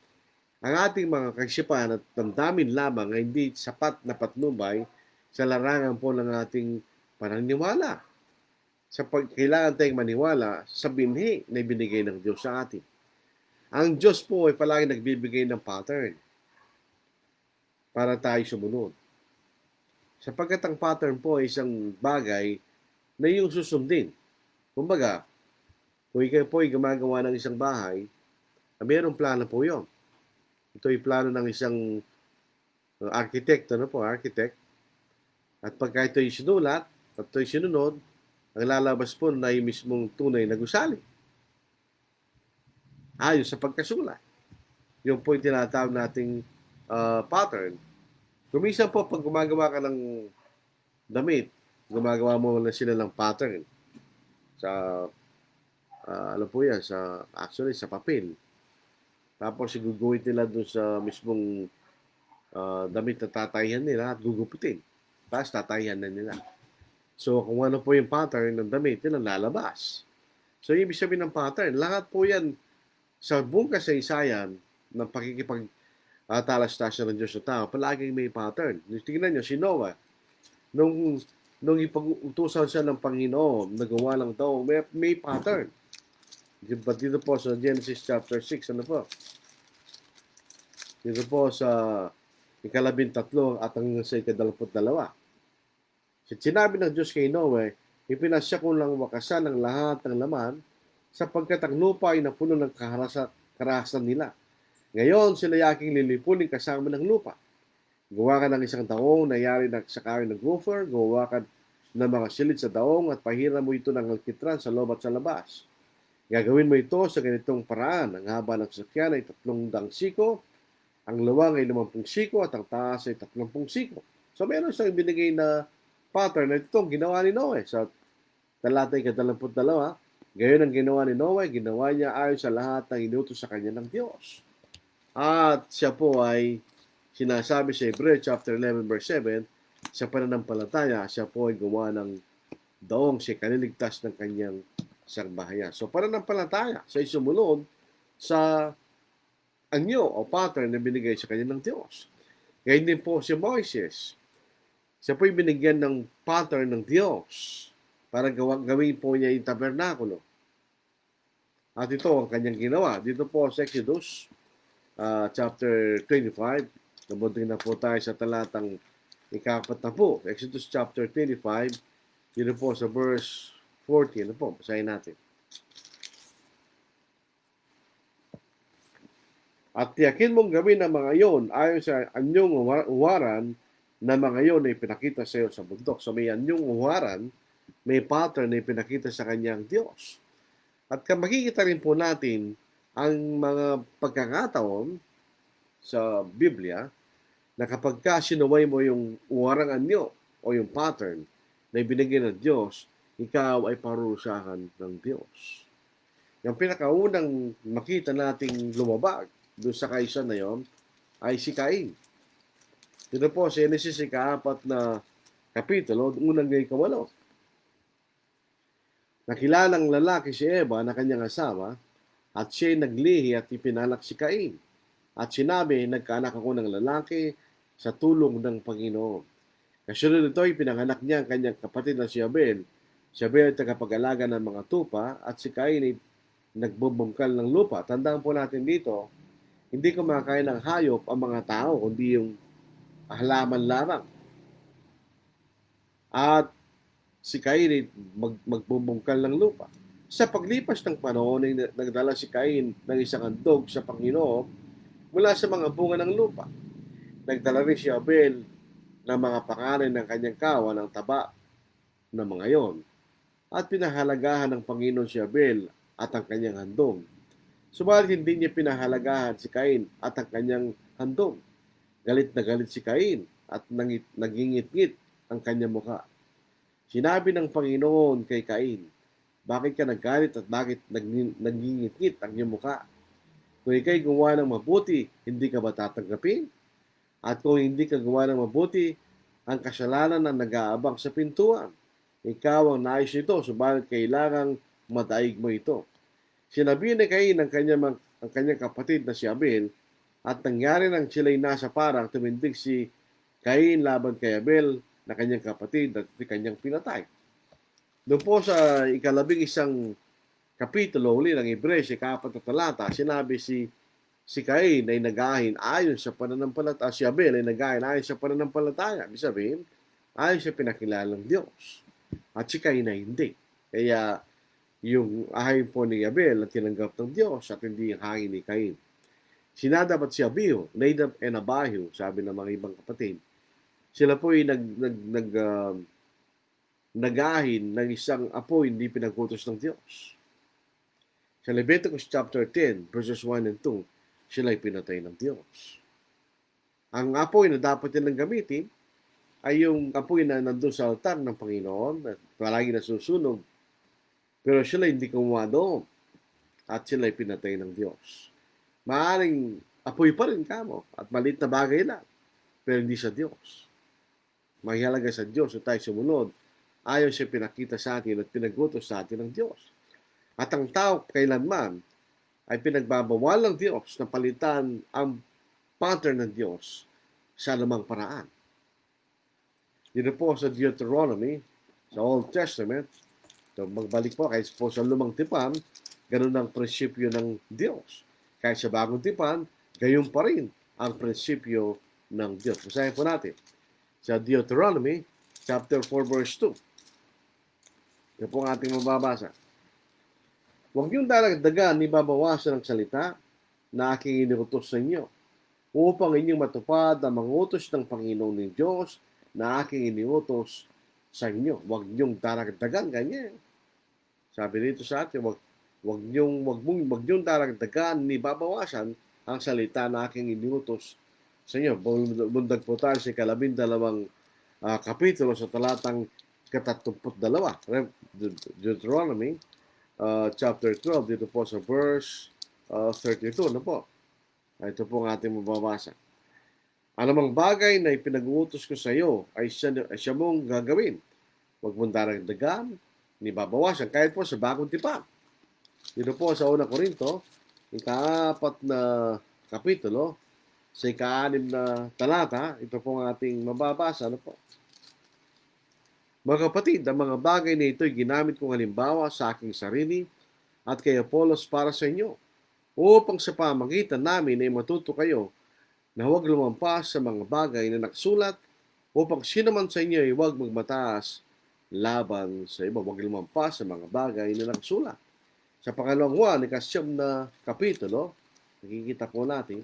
S2: ang ating mga kaisipan at damdamin lamang ay hindi sapat na patnubay sa larangan po ng ating paniniwala. Kailangan tayong maniwala sa binhi na ibinigay ng Diyos sa atin. Ang Diyos po ay palagi nagbibigay ng pattern para tayo sumunod. Sapagkat ang pattern po ay isang bagay na iyong susundin. Kumbaga, kung ikaw po ay gumagawa ng isang bahay, mayroong plano po yun. Ito ay plano ng isang architect. At pagka ito ay sinulat, at ito ay sinunod, ang lalabas po na yung mismong tunay na gusali. Ayon sa pagkasulat. Yung po yung tinatawag nating pattern. Kuminsan po, pag gumagawa ka ng damit, gumagawa mo na sila ng pattern. Sa, ano po yan, sa papel. Tapos iguguhit nila doon sa mismong damit na tatayan nila at gugupitin. Tapos tatayan na nila. So, kung ano po yung pattern ng damit, yun ang lalabas. So, ibig sabihin ng pattern, lahat po yan sa buong kasaysayan ng pakikipagtalastasyon ng Diyos sa tao, palaging may pattern. Tingnan nyo, si Noah, nung ipag-utusan siya ng Panginoon, nagawa lang daw, may pattern. Dito po sa Genesis chapter 6, ano po? Dito po sa 13 at hanggang sa 22. Sinabi ng Diyos kay Noe, ipinasya ko lang wakasan ng lahat ng laman sapagkat ang lupa ay napuno ng karahasan nila. Ngayon, sila aking lilipunin kasama ng lupa. Gawa ka ng isang daong na yari sa kahoy ng gopher, gawa ka ng mga silid sa daong at pahiram mo ito ng alkitran sa loob at sa labas. Gagawin mo ito sa ganitong paraan. Ang haba ng sasakyan ay 300 siko, ang luwang ay 50 siko at ang taas ay 30 siko. So, meron siyang binigay na pattern na itong ginawa ni Noe sa talatay 22. Gayon ang ginawa ni Noe, ginawa niya ayon sa lahat ng inutos sa kanya ng Diyos. At siya po ay sinasabi sa Hebrew chapter 11 verse 7, sa pananampalataya, siya po ay gumawa ng daong siya kaniligtas ng kanyang sarbahayan. So pananampalataya, siya ay sumunod sa anyo o pattern na binigay sa kanya ng Diyos. Gayon din po si Moises. Siya po'y binigyan ng pattern ng Diyos para gawin po niya yung tabernakulo. At ito ang kanyang ginawa. Dito po sa Exodus chapter 25. Nabunting na po tayo sa talatang 4. Exodus chapter 25. Dito po sa verse 40. Ano po? Basahin natin. At tiyakin mong gawin ang mga iyon ayon sa anyong uwaran na mga iyon ay pinakita sa iyo sa bundok. So may anyong uwaran, may pattern na pinakita sa kanyang Diyos. At makikita rin po natin ang mga pagkakataon sa Biblia na kapag sinuway mo yung uwarang anyo o yung pattern na ibinigay ng Diyos, ikaw ay parurusahan ng Diyos. Yung pinakaunang makita nating lumabag doon sa kaisa na yon ay si Cain. Dito po sa Genesis 4 na kapitulo, unang ngay 8. Nakilalang lalaki si Eva na kanyang asawa at siya'y naglihi at ipinanak si Cain. At sinabi, nagkaanak ako ng lalaki sa tulong ng Panginoon. Kasunod nito, ipinanganak niya ang kanyang kapatid na si Abel. Si Abel ay tagapag-alaga ng mga tupa at si Cain ay nagbubungkal ng lupa. Tandaan po natin dito, hindi kumakain ng hayop ang mga tao, kundi yung halaman lamang. At si Cain magbubungkal ng lupa. Sa paglipas ng panahon ay nagdala si Cain ng isang handog sa Panginoon mula sa mga bunga ng lupa. Nagdala rin si Abel ng mga pangalan ng kanyang kawan ng taba ng mga yon. At pinahalagahan ng Panginoon si Abel at ang kanyang handog. Subalit hindi niya pinahalagahan si Cain at ang kanyang handog. Galit na galit si Cain at nagingit-ngit ang kanyang mukha. Sinabi ng Panginoon kay Cain, bakit ka naggalit at bakit nagingit-ngit ang iyong mukha? Kung ikay gumawa ng mabuti, hindi ka ba tatanggapin? At kung hindi ka gumawa ng mabuti, ang kasalanan ang nag-aabang sa pintuan. Ikaw ang nais ito, subalit kailangang madaig mo ito. Sinabi ni Cain ang kanyang kapatid na si Abel, at nangyari nang sila'y nasa parang tumindig si Cain laban kay Abel na kanyang kapatid at kanyang pinatay. Doon po sa ika-11 kapitulo uli ng Hebreos, ika-4 na talata, sinabi si Cain ay nag-ahin ayon sa pananampalataya, si Abel ay nag-ahin ayon sa pananampalataya. Ibig sabihin, ayon sa pinakilalang Diyos. At si Cain ay hindi. Kaya yung ahin po ni Abel ang tinanggap ng Diyos at hindi ang hangin ni Cain. Sinadab at si Abihu, Nadab and Abihu, sabi ng mga ibang kapatid, sila po ay nag-ahin ng isang apoy hindi pinagutos ng Diyos. Sa Leviticus chapter 10, verses 1 and 2, sila ay pinatay ng Diyos. Ang apoy na dapat nilang gamitin ay yung apoy na nandun sa altar ng Panginoon at palagi nasusunog. Pero sila hindi kumuha doon at sila ay pinatay ng Diyos. Maaring apoy pa rin kamo at maliit na bagay lang, pero hindi sa Diyos. Mahalaga sa Diyos na tayo sumunod ayon siya pinakita sa atin at pinagutos sa atin ng Diyos. At ang tao kailanman ay pinagbabawal ng Diyos na palitan ang pattern ng Diyos sa lamang paraan. Dito po sa Deuteronomy, sa Old Testament, so magbalik po kahit po sa lumang tipan, ganun ang prinsipyo ng Diyos. Kahit sa bagong tipan, gayon pa rin ang prinsipyo ng Diyos. Basahin po natin sa Deuteronomy chapter 4 verse 2. Ito po ang ating mababasa. Huwag niyong dalagdagan ni babawasan ng salita na aking iniutos sa inyo upang inyong matupad ang mga utos ng Panginoon ng Diyos na aking iniutos sa inyo. Huwag niyong daragdagan, ganyan. Sabi dito sa atin, huwag niyong daragdagan ni babawasan ang salita na aking iniutos sa inyo. Bundag po tayo sa 12 kapitulo sa talatang 32. Deuteronomy chapter 12, dito po sa verse 32. Ano po? Ito po ang ating mababasa. Anumang bagay na ipinag-uutos ko sa iyo ay siya mong gagawin. Huwag mong daragdagan ni babawasan. Kahit po sa bagong tipan. Dito po sa 1 Korinto, ika-4 na kapitulo, sa ika-6 na talata, ito po ang ating mababasa. Ano po? Mga kapatid, ang mga bagay na ito ay ginamit kong halimbawa sa aking sarili at kay Apollos para sa inyo, upang sa pamagitan namin ay matuto kayo na huwag lumampas sa mga bagay na nakasulat, upang sino man sa inyo ay huwag magmataas laban sa iba. Huwag lumampas sa mga bagay na nakasulat. Sa pangalawang ika-9 na kapitulo, nakikita po natin,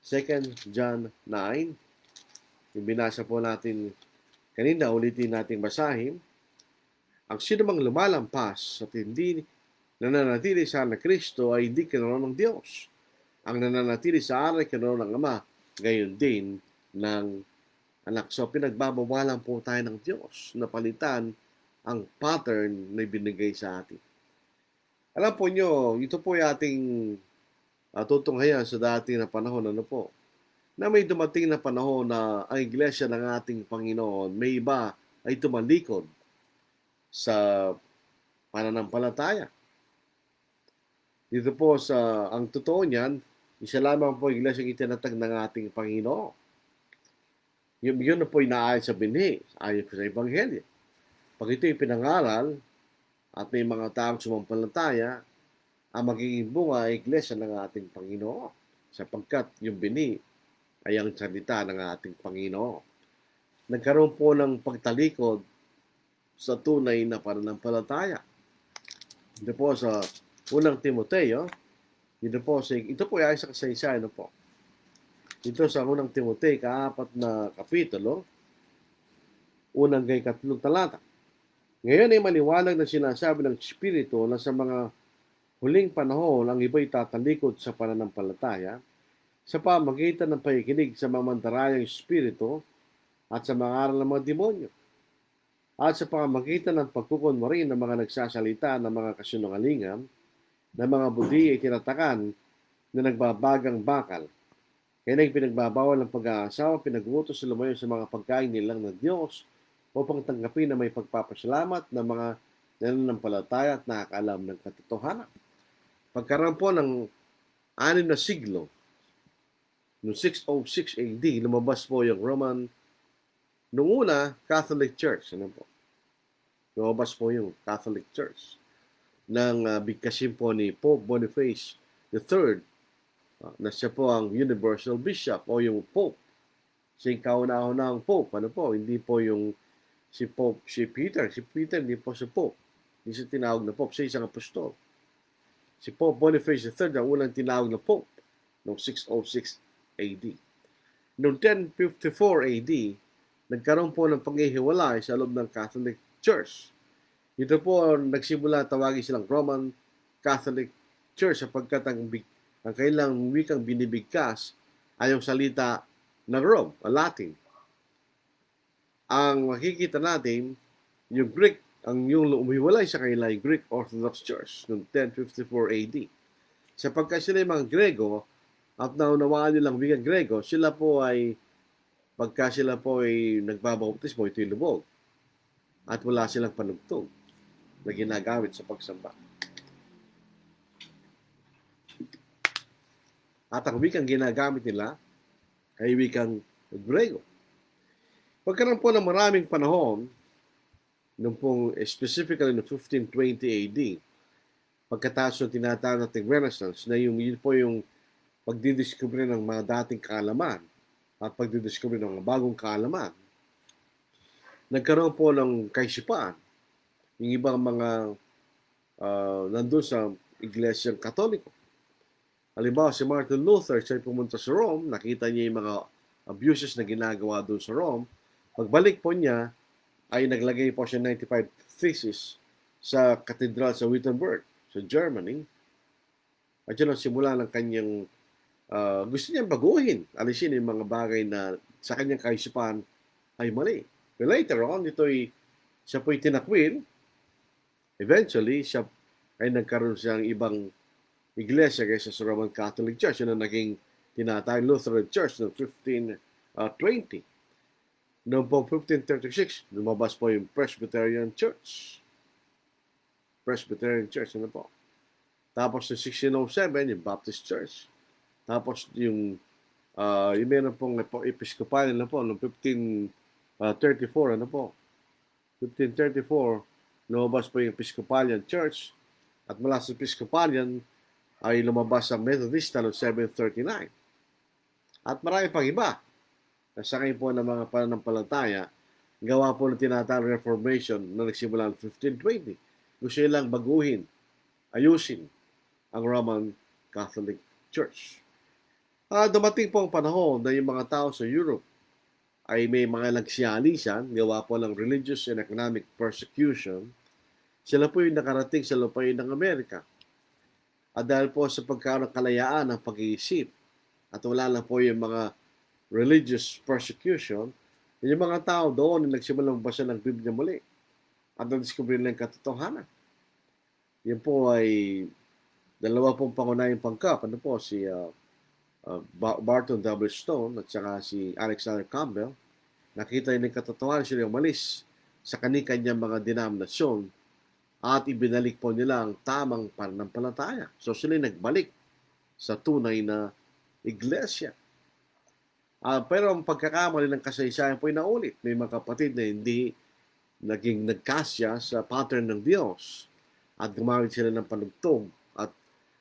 S2: 2 John 9, yung binasa po natin kanina, ulitin nating basahin. Ang sino mang lumalampas at hindi nananatili sa aral ng Kristo ay hindi kinoroon ng Diyos. Ang nananatili sa aral ay kinoroon ng Ama, gayon din ng anak. So, pinagbabawalan po tayo ng Diyos na palitan ang pattern na binigay sa atin. Alam po nyo, ito po yung ating tutunghayan sa dati na panahon, ano po, na may dumating na panahon na ang iglesia ng ating Panginoon, may iba ay tumalikod sa pananampalataya. Dito po ang totoo niyan, isa lamang po iglesia itinatag ng ating Panginoon. Yun na po inaayon sa binhi, ayon sa Ebanghelyo. Pag ito ay pinangaral at may mga taong sumampalataya, ang magiging bunga ay iglesia ng ating Panginoon, sapagkat yung bini ay ang salita ng ating Panginoon. Nagkaroon po ng pagtalikod sa tunay na pananampalataya. Ito po sa unang Timoteo, ito po ay sa kasaysayan po. Ito sa unang Timoteo, ka-4 na kapitulo, unang kay 3 talata. Ngayon ay maliwanag na sinasabi ng Espiritu na sa mga huling panahon ang iba'y tatalikod sa pananampalataya sa pamagitan ng pakikinig sa mga mandarayang espiritu at sa mga aral ng mga demonyo, at sa pamamagitan ng pagkukunwari ng mga nagsasalita ng mga kasinungalingan, na mga budi ay tinatakan na nagbabagang bakal. Kaya nang pinagbabawal ng pag-aasawa, pinag-utos sa lumayo sa mga pagkain nilang ng Diyos upang tanggapin na may pagpapasalamat ng mga nananampalataya at nakakaalam ng katotohanan. Pagkaroon po ng 6 na siglo, noong 606 AD, lumabas po yung Roman, noong una, Catholic Church. Ano po? Lumabas po yung Catholic Church ng bigkasin po ni Pope Boniface III, na siya po ang Universal Bishop o yung Pope. Siya yung kauna-unahang Pope. Ano po? Hindi po yung si Peter. Si Peter hindi po si Pope. Hindi siya tinawag na Pope. Siya isang apostol. Si Pope Boniface III ang unang tinawag na Pope noong 606 AD. Noong 1054 AD, nagkaroon po ng panghihiwalay sa loob ng Catholic Church. Ito po nagsimula tawagin silang Roman Catholic Church sapagkat ang kailang wikang binibigkas ay yung salita ng Rome, ang Latin. Ang makikita natin, yung Greek, yung umiwalay sa kanila, yung Greek Orthodox Church noong 1054 AD. Sapagkat sila yung mga Grego, at naunawaan nilang wikang Grego, sila po ay, pagka sila po ay nagbabautismo, ito'y lubog. At wala silang panugtog na ginagamit sa pagsamba. At ang wikang ginagamit nila ay wikang Grego. Pagkaroon po ng maraming panahon, nung pong specifically no 1520 AD, pagkatapos ng tinatawag nating Renaissance, na yun po yung pagdidiscover ng mga dating kaalaman at pagdidiscover ng mga bagong kaalaman, nagkaroon po ng kaisipan. Yung ibang mga nandun sa Iglesyang Katoliko. Halimbawa, si Martin Luther, siya pumunta sa Rome, nakita niya yung mga abuses na ginagawa doon sa Rome. Pagbalik po niya, ay naglagay po siya 95 thesis sa katedral sa Wittenberg, sa Germany. At yun ang simula ng kanyang gusto niyang baguhin, alisin yung mga bagay na sa kanyang kaisipan ay mali. But later on, siya po'y tinakwil. Eventually, siya ay nagkaroon siyang ibang iglesia kaysa sa Roman Catholic Church. Yun ang naging tinatawag Lutheran Church noong 1520. Noong po 1536, lumabas po yung Presbyterian Church. Presbyterian Church, ano po? Tapos noong 1607, yung Baptist Church. Tapos yung meron pong Episcopal na po noong 1534, ano po? 1534, lumabas po yung Episcopalian Church. At mula sa Episcopalian ay lumabas ang Methodista noong 739. At marami pang iba. Nasakay po ng mga pananampalataya, gawa po ng tinatawag Reformation na nagsimula noong 1520. Gusto nilang baguhin, ayusin ang Roman Catholic Church. Dumating po ang panahon na yung mga tao sa Europe ay may mga nagsiyalisan, gawa po ng religious and economic persecution. Sila po yung nakarating sa lupain ng Amerika. At dahil po sa pagkaroon ng kalayaan ng pag-iisip, at wala lang po yung mga religious persecution, yung mga tao doon ay nagsimulang basa ng Biblia muli. At na-discover nila yung katotohanan. Yan po ay dalawa pong pangunahing pangkap. Ano po, si Barton W. Stone at saka si Alexander Campbell. Nakita nila yung katotohanan, sila yung umalis sa kanyang mga denominasyon at ibinalik po nila ang tamang pananampalataya. So sila nagbalik sa tunay na iglesia. Pero ang pagkakamali ng kasaysayan po ay naulit. May mga kapatid na hindi naging nagkasya sa pattern ng Diyos at gumamit sila ng panugtog at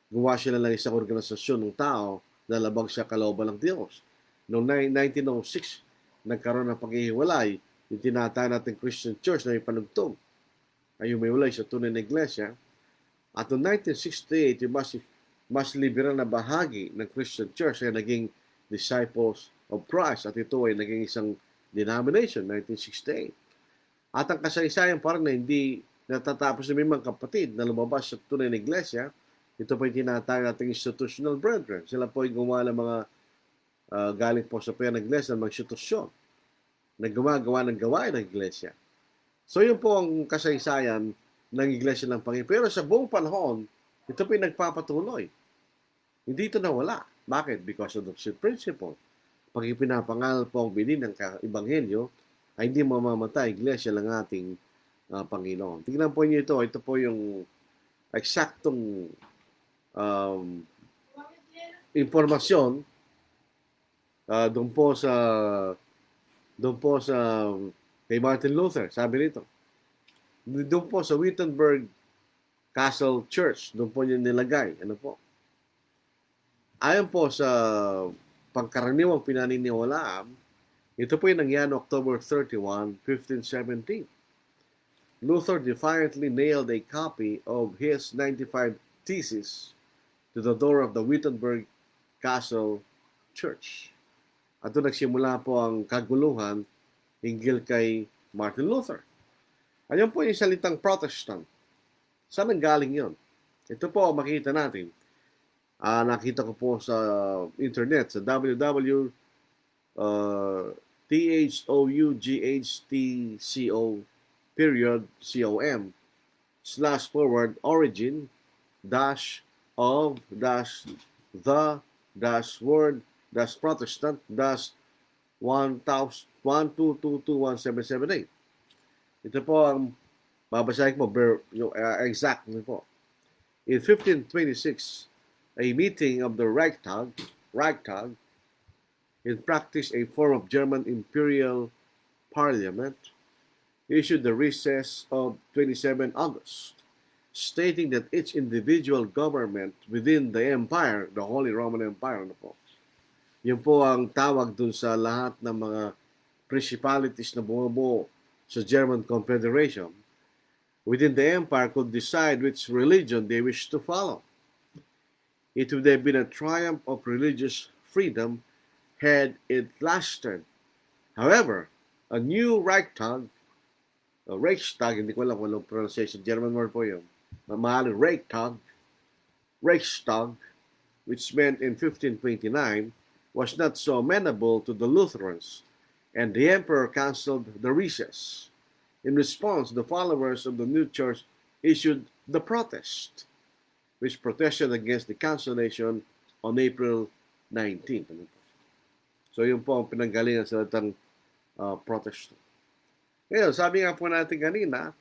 S2: Gumawa sila ng isang organisasyon ng tao na labag sa kalooban ng Diyos. Noong 1906, nagkaroon ng paghihiwalay, yung tinatawag natin Christian Church na may panugtong ay umiwalay sa tunay na iglesia. At noong 1968, yung mas liberal na bahagi ng Christian Church ay naging Disciples of Christ at ito ay naging isang denomination, 1968. At ang kasaysayan parang na hindi natatapos ng mga kapatid na lumabas sa tunay na iglesia. Ito po yung tinatawag nating institutional brethren. Sila po yung gumawa ng mga galing po sa pera ng iglesia, ng mga institusyon na gumagawa ng gawain ng iglesia. So yun po ang kasaysayan ng iglesia ng Panginoon. Pero sa buong panahon, ito po yung nagpapatuloy. Hindi ito nawala. Bakit? Because of the principle. Pag ipinapangaral po ang binin ng Ebanghelyo, ay hindi mamamatay iglesia ng ating Panginoon. Tingnan po niyo ito. Ito po yung eksaktong impormasyon doon po sa kay Martin Luther. Sabi nito, doon po sa Wittenberg Castle Church, doon po niya nilagay. Ano po? Ayon po sa pangkaraniwang pinaniniwalaan, ito po yung nangyari October 31, 1517. Luther defiantly nailed a copy of his 95 Theses to the door of the Wittenberg Castle Church. At doon nagsimula po ang kaguluhan hinggil kay Martin Luther. Ayun po yung salitang Protestant. Saan ang galing yun? Ito po makita natin. Nakita ko po sa internet sa www.thoughtco.com/origin -of-the-word-Protestant-1222178. Ito po ang babasahin mo, yung exact po. In 1526, a meeting of the Reichstag, in practice a form of German imperial parliament, issued the recess of 27 August, stating that each individual government within the empire, the Holy Roman Empire, ano po, yun po ang tawag dun sa lahat ng mga principalities na bumubuo sa German Confederation, within the empire could decide which religion they wish to follow. It would have been a triumph of religious freedom had it lasted. However, a new Reichstag, hindi ko alam kung anong pronunciation, German word po yun, mahaling Reichstag, which meant in 1529, was not so amenable to the Lutherans, and the emperor canceled the recess. In response, the followers of the new church issued the protest, which protested against the cancellation on April 19th. So yun po ang pinanggalingan sa salitang protest. Ngayon, sabi nga po natin kanina,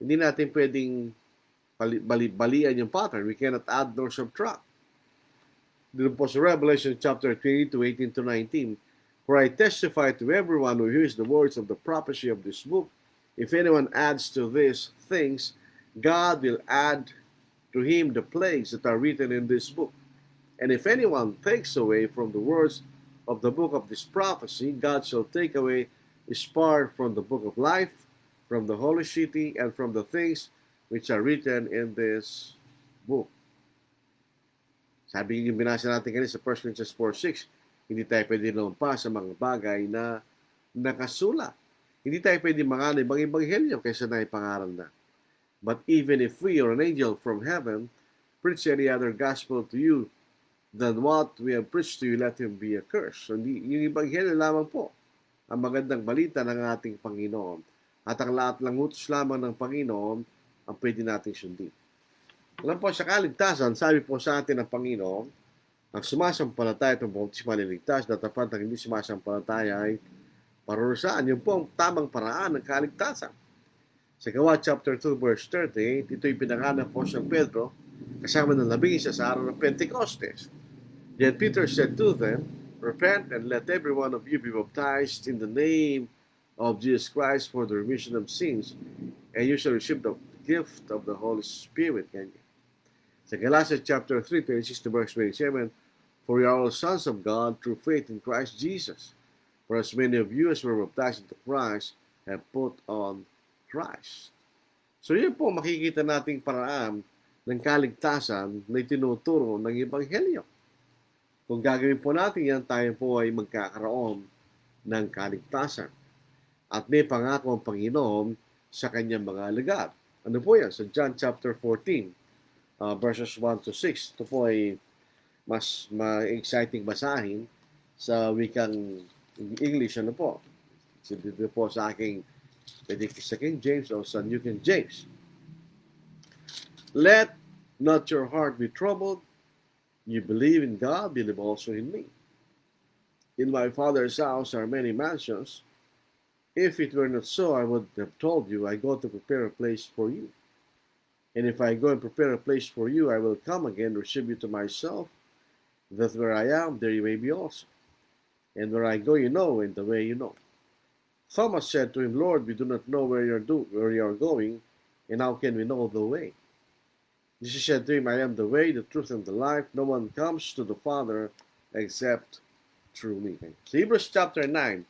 S2: hindi natin pwedeng balian yung pattern. We cannot add nor subtract. Doon po sa Revelation chapter 22, 18 to 19, "For I testify to everyone who hears the words of the prophecy of this book, if anyone adds to these things, God will add to him the plagues that are written in this book. And if anyone takes away from the words of the book of this prophecy, God shall take away his part from the book of life, from the holy city, and from the things which are written in this book." Sabi yung binasa natin kanina sa 1 Corinthians 4:6, hindi tayo pwede lumampas sa mga bagay na nakasulat. Hindi tayo pwede mangalan ibang ebanghelyo kaysa na ipangaral na. "But even if we or an angel from heaven preach any other gospel to you than what we have preached to you, let him be accursed." So, yung ebanghelyo lamang po ang magandang balita ng ating Panginoon. At ang lahat ng utos lamang ng Panginoon ang pwede nating sundin. Alam po, sa kaligtasan, sabi po sa atin ng Panginoon, ang sumasampalataya at ang bautismo maliligtas, datapat ang hindi sumasampalataya ay parurusahan. Yun po ang tamang paraan ng kaligtasan. Sa Gawa chapter 2 verse 38, ito'y pinanganak po sa Pedro kasama ng 11 sa araw ng Pentecostes. Then Peter said to them, "Repent and let every one of you be baptized in the name of Jesus Christ for the remission of sins, and you shall receive the gift of the Holy Spirit." Sa Galatians chapter 3, 26 to verse 27, for you are all sons of God through faith in Christ Jesus. For as many of you as were baptized into Christ have put on Christ. So yun po makikita nating paraan ng kaligtasan na itinuturo ng Ebanghelyo. Kung gagawin po natin yan, tayo po ay magkakaroon ng kaligtasan. At may pangako ang Panginoon sa kanyang mga alagad. Ano po yan? Sa John chapter 14, verses 1 to 6. Ito po ay mas exciting basahin sa wikang English. Ano po? So, dito po sa aking sa King James o sa New King James. Let not your heart be troubled. You believe in God, believe also in me. In my Father's house are many mansions. If it were not so, I would have told you, I go to prepare a place for you. And if I go and prepare a place for you, I will come again, receive you to myself, that where I am, there you may be also. And where I go, you know, and the way you know. Thomas said to him, Lord, we do not know where you are going, and how can we know the way? Jesus said to him, I am the way, the truth, and the life. No one comes to the Father except through me. Sa Hebrews chapter 9,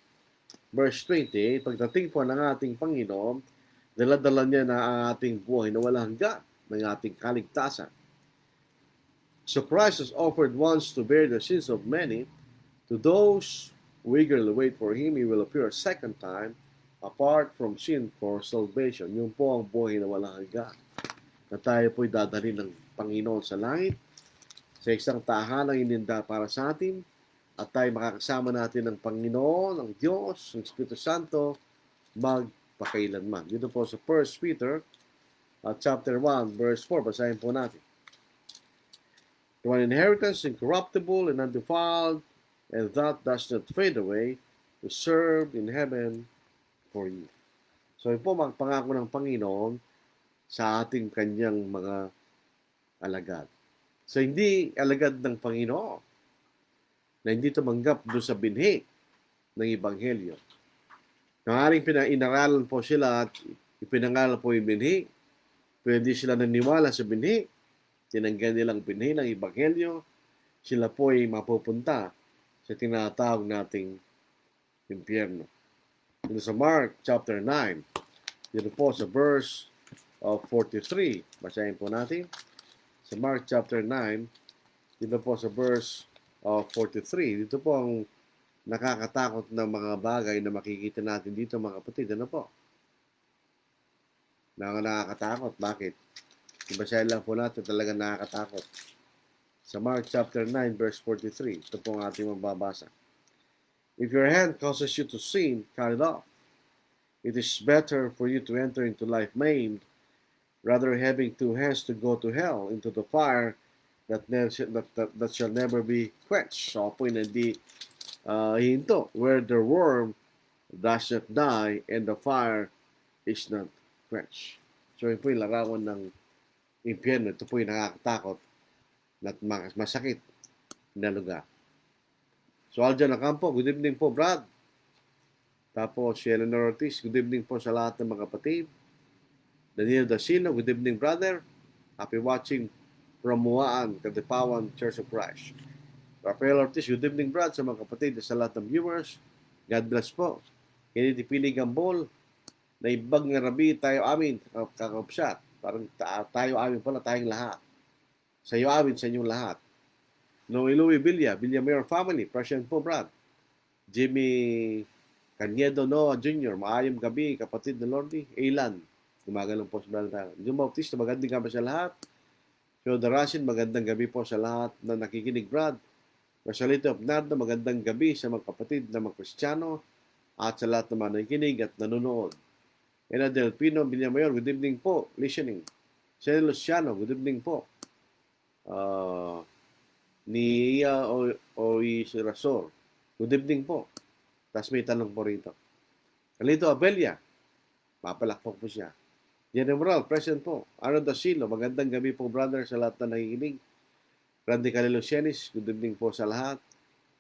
S2: verse 20, pagdating po ng ating Panginoon, dala-dala niya na ang ating buhay na walang hanggan ng ating kaligtasan. So Christ has offered once to bear the sins of many. To those who eagerly wait for Him, He will appear a second time, apart from sin for salvation. Yun po ang buhay na walang hanggan. Na tayo po'y dadalhin ng Panginoon sa langit, sa isang tahanang ininda para sa atin, at tayo makakasama natin ng Panginoon, ng Diyos, ng Espiritu Santo, magpakailanman. Dito po sa 1 Peter, chapter 1, verse 4, basahin po natin. To an inheritance incorruptible and undefiled, and that does not fade away, reserved in heaven for you. So ito po magpangako ng Panginoon sa ating kanyang mga alagad. So hindi alagad ng Panginoon na hindi tumanggap doon sa binhi ng Ebanghelyo. Nangyaring inaralan po sila at ipinangalan po yung binhi, pwede sila naniwala sa binhi, tinanggan nilang binhi ng Ebanghelyo, sila po ay mapupunta sa tinatawag nating impyerno. Dito sa Mark chapter 9, dito po sa verse of 43. Basahin po natin. Sa Mark chapter 9, dito po sa verse of 43. Dito po ang nakakatakot na mga bagay na makikita natin dito, mga kapatid. Ano po? Nakakatakot. Bakit? Basahin lang po natin, talaga nakakatakot. Sa Mark chapter 9, verse 43. Ito po ang ating mababasa. If your hand causes you to sin, cut it off. It is better for you to enter into life maimed, rather having two hands to go to hell, into the fire that shall never be quenched. So po hindi hinto, where the worm does not die and the fire is not quenched. So yun po yung larawan ng impyerno. Ito po yung nakakatakot at masakit na lugar. So Aljan Acampo, good evening po Brad. Tapos si Eleanor Ortiz, good evening po sa lahat ng mga kapatid. Daniel Dasino, good evening brother. Happy watching from Muaan, Katipawan, Church of Christ. Rafael Ortiz, good evening brad sa mga kapatid sa lahat ng viewers. God bless po. Kinitipili Gambol, na ibag nga rabi tayo amin, kakapsat. Parang tayo amin pala, tayong lahat. Sa iyo amin, sa inyong lahat. Louie Villa Mayor Family, present po brad. Jimmy Caniedo Noah Jr., maayong gabi, kapatid na Lordy. Ilan, gumagalang po sa brother. Jim Bautista, magandang gabi sa lahat. Theodore Rasin, magandang gabi po sa lahat na nakikinig, Brad. Rosalito Obnardo, magandang gabi sa mga kapatid na mga Kristiyano at sa lahat naman nakikinig at nanonood. Ena Del Pino Villamayor, good evening po, listening. Sene Luciano, good evening po. Nia Oisirasor, good evening po. Tapos may tanong po rito. Kalito Abelia, mapalakpak po siya. General, present po. Arnold Dasilo, magandang gabi po brother sa lahat na nakikinig. Randy Calilo Sienis, good evening po sa lahat.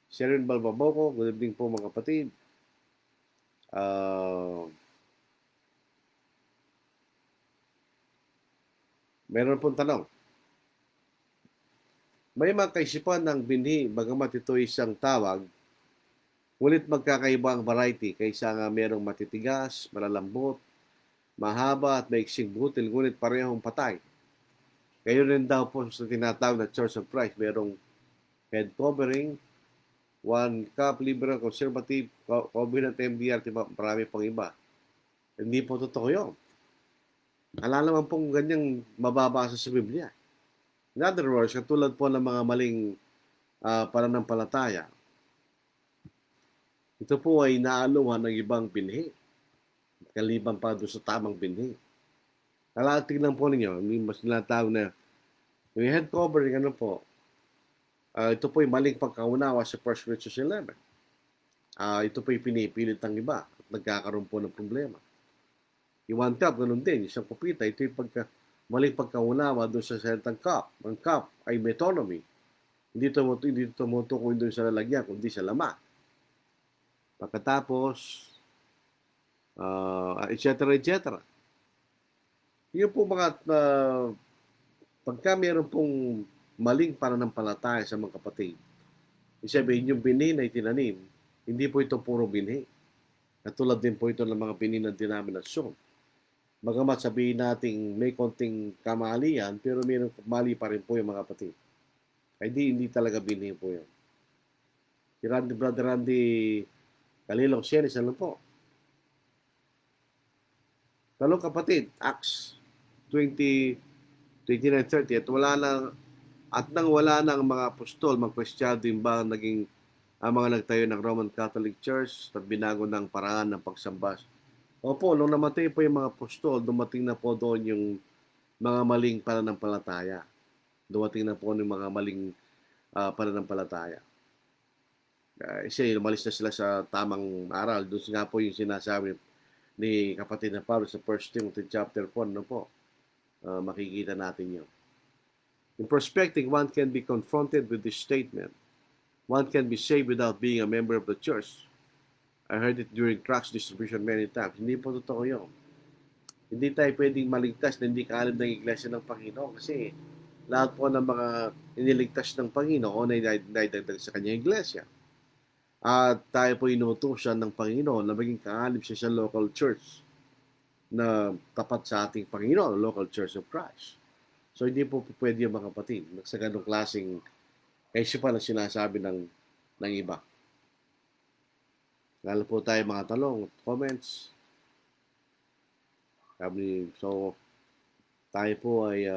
S2: Sharon Balbaboco, good evening po mga kapatid. Meron pong tanong. May mga kaisipan ng binhi, bagamat ito isang tawag, ngunit magkakaiba ang variety kaysa nga merong matitigas, malalambot, mahaba at maiksing butil, ngunit parehong patay. Ngayon rin daw po sa tinatawag na Church of Christ, merong head covering, one cup, liberal, conservative, covenant, MDR, diba, marami pang iba. Hindi po totoo yun. Wala naman pong ganyang mababasa sa Biblia. In other words, katulad po ng mga maling pananampalataya, ito po ay naaluhan ng ibang binhi, kaliban pa doon sa tamang binhi. Tingnan po ninyo, may mas tinatawag na yung head covering, ano po, ito po ay maling pagkaunawa sa 1 Corinthians 11. Ito po ay pinipilit ng iba at nagkakaroon po ng problema. Yung one cup, ganun din, isang kupita, ito yung maling pagkaunawa doon sa salitang cup. Ang cup ay metonymy. Hindi tumutukoy doon sa lalagyan, kundi sa lama. Pagkatapos, etc. etc. Yun po mga pagka meron pong maling pananampalataya sa mga kapatid, isabihin yung binhi na itinanim, hindi po ito puro binhi. Katulad din po ito ng mga binhi ng denominasyon. Bagamat sabihin natin may konting kamalian, pero mayroong mali pa rin po yung mga kapatid. Ay hindi talaga binhi po yan. Si Brother Randy Kalilong Sienes, ano po? Talong kapatid, Acts 20, 29:30, at nang wala na ang mga apostol, mga Kristiyano din ba naging ang mga nagtayo ng Roman Catholic Church at binago ng paraan ng pagsamba. Opo, nung namatay po yung mga apostol, dumating na po doon yung mga maling pananampalataya. Dumating na po yung mga maling pananampalataya. Umalis na sila sa tamang aral. Doon nga po yung sinasabi ni kapatid na Pablo sa 1 Timothy chapter 4, no po? Makikita natin yun. In perspective, one can be confronted with this statement. One can be saved without being a member of the church. I heard it during tracts distribution many times. Hindi po totoo yun. Hindi tayo pwedeng maligtas na hindi kaalam ng Iglesia ng Panginoon kasi lahat po ng mga iniligtas ng Panginoon ay naidagdag sa kanyang Iglesia. At tayo po inutusan ng Panginoon na maging kaalib siya sa local church na tapat sa ating Panginoon, local Church of Christ. So hindi po pwede yung mga kapatid sa ganong klaseng kasi pa na sinasabi ng iba. Lalo po tayo mga talong, comments. So, tayo po ay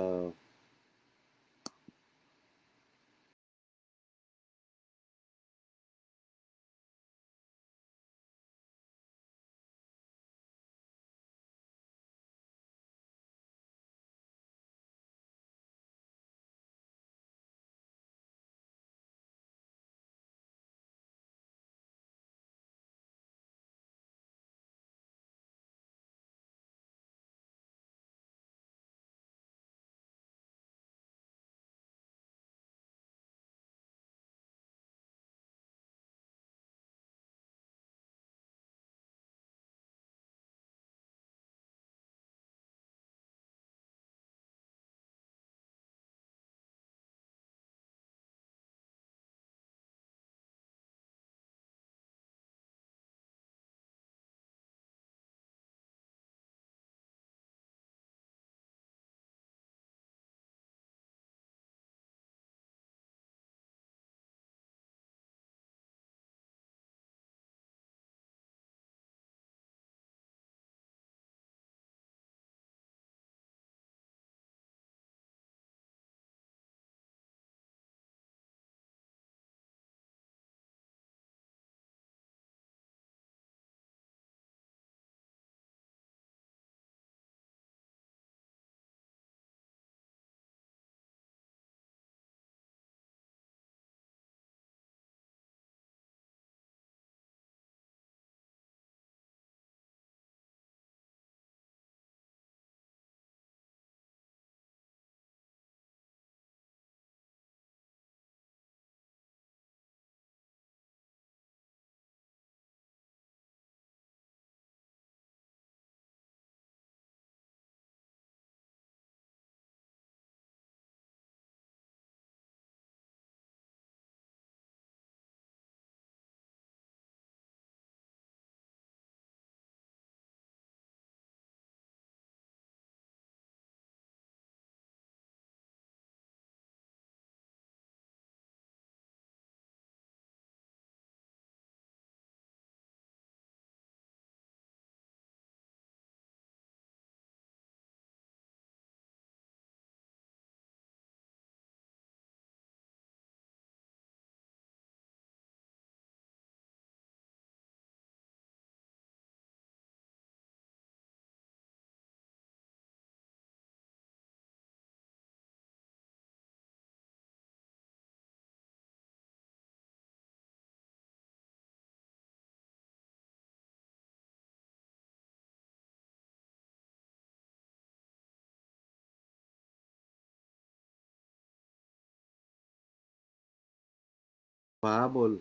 S2: pahabol.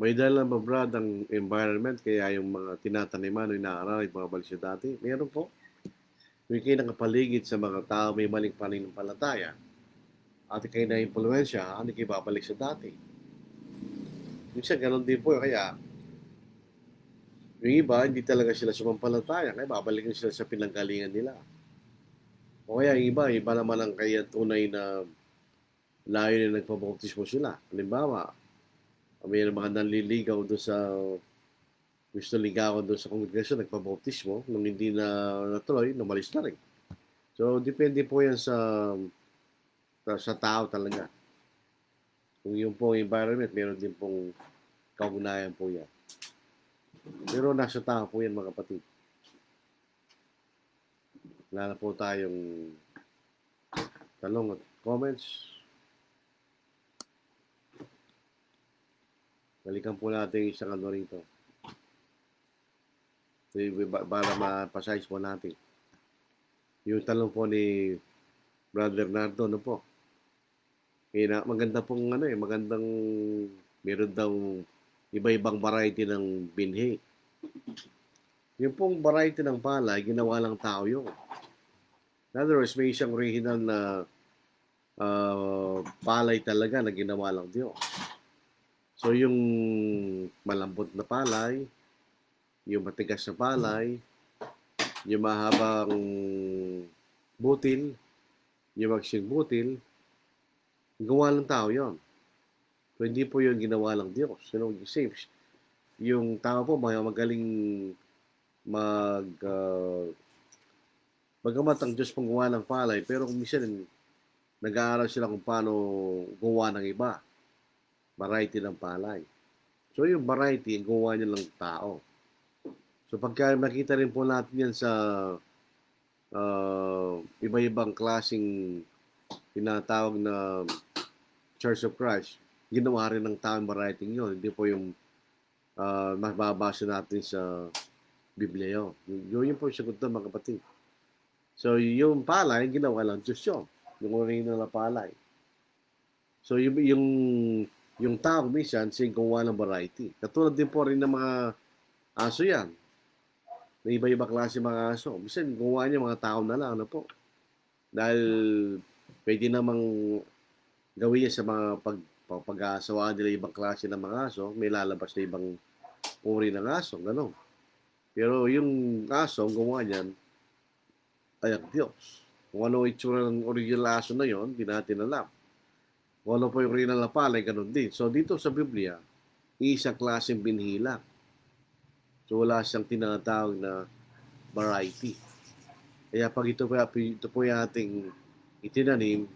S2: May dahilan ba, Brad, ang environment kaya yung mga tinataniman o inaaral ay mga balik sa dati? Meron po. Kung kayo nakapaligid sa mga tao may maling pananampalataya at kayo na-impluensya, ano kayo babalik sa dati? Minsan, ganun din po. Kaya, yung iba, hindi talaga sila sumampalataya. Kaya babalikin sila sa pinanggalingan nila. O kaya, yung iba naman ang kaya tunay na layo na nagpabautismo sila. Halimbawa, may mga nanliligaw doon sa gusto ligawan doon sa kongregasyon, nagpabautismo, nung hindi na natuloy, numalis na rin. So, depende po yan sa tao talaga. Kung yung pong environment, meron din pong kaugnayan po yan. Pero nasa tao po yan, mga kapatid. Wala na po tayong tanong at comments. Balikan po natin isang ano rito. Para mapasize po natin. Yung tanong po ni Brother Nardo, ano po? Maganda pong magandang meron daw iba-ibang variety ng binhi. Yung pong variety ng palay, ginawa lang tao yun. In other words, may isang original na palay talaga na ginawa lang Diyos. So yung malambot na palay, yung matigas na palay, yung mahabang butil, yung magsing butil, gawa ng tao yon. So, hindi po yun ginawa lang Diyos. You know, yung tao po, magaling bagamat ang Diyos pong gawa ng palay, pero kung minsan nag-aaral sila kung paano gawa ng iba. Variety ng palay. So, yung variety, gawa niya lang tao. So, pagka nakita rin po natin yan sa iba-ibang klaseng tinatawag na Church of Christ, ginawa rin ng tao yung variety yun. Hindi po yung mababasa natin sa Biblia yun. Yun po yung sagot na, mga kapatid. So, yung palay, ginawa lang Diyos yun. Yung original na palay. So, yung tao minsan, siya gumawa ng variety. Katulad din po rin ng mga aso yan. Na iba-iba klase mga aso. Minsan, gumawa niya mga tao na lang. Ano po? Dahil pwede namang gawin niya sa mga pag-aasawaan nila ibang klase ng mga aso. May lalabas na ibang uri ng aso. Gano'n. Pero yung aso, gumawa niyan, ay ang Diyos. Kung ano itsura ng original aso na yon, hindi natin alam. Kung ano po yung original na palay, ganun din. So, dito sa Biblia, isang klaseng binhi lang. So, wala siyang tinatawag na variety. Kaya pag ito po yung ating itinanim,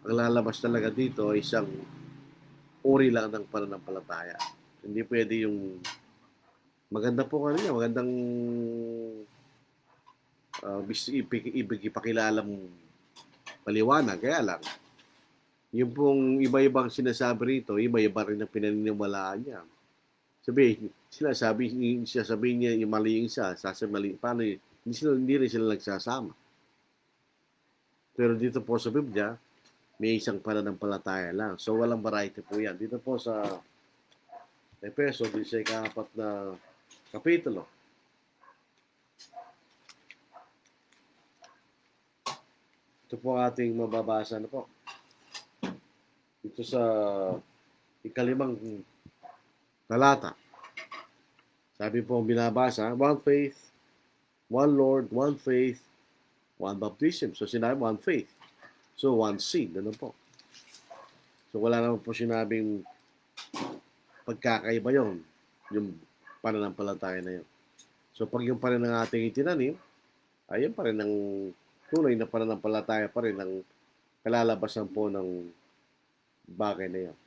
S2: ang lalabas talaga dito ay isang uri lang ng pananampalataya. Hindi pwede yung maganda po niya, magandang ipakilala mong paliwanag. Kaya lang, yung pong iba-ibang sinasabi rito, iba-iba rin ang pinaniniwalaan niya. Sasabihin niya yung mali yung isa, mali, paano yun? Hindi rin sila nagsasama. Pero dito po sa Biblia, may isang pananampalataya lang. So, walang variety po yan. Dito po sa Efeso, di sa ika-4 na kapitulo. Ito po ating mababasa na po. Ito sa ika-5 talata. Sabi po binabasa, one faith, one Lord, one faith, one baptism. So sinabi, one faith. So one seed. Ano po? So wala naman po sinabing pagkakaiba yon, yung pananampalataya na yun. So pag yung pa rin ang ating itinanim, ayun pa rin ang tunay na pananampalataya pa rin ang kalalabasan po ng bagay na yan.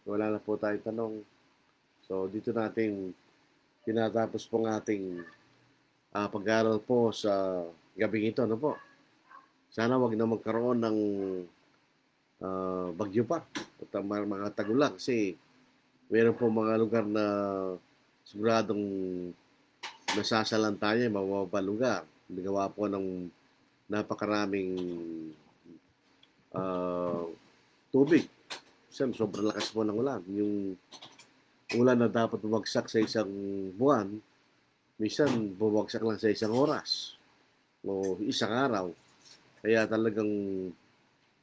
S2: Wala na po tayong tanong. So, dito natin tinatapos po ng ating pag-aaral po sa gabing ito. Ano po? Sana wag na magkaroon ng bagyo pa at mga tagulang kasi meron po mga lugar na siguradong nasasalanta niya, mababa lugar. Gawa po ng napakaraming ah, tubig. Minsan, sobrang lakas po ng ulan. Yung ulan na dapat bumagsak sa isang buwan, minsan bumagsak lang sa isang oras o isang araw. Kaya talagang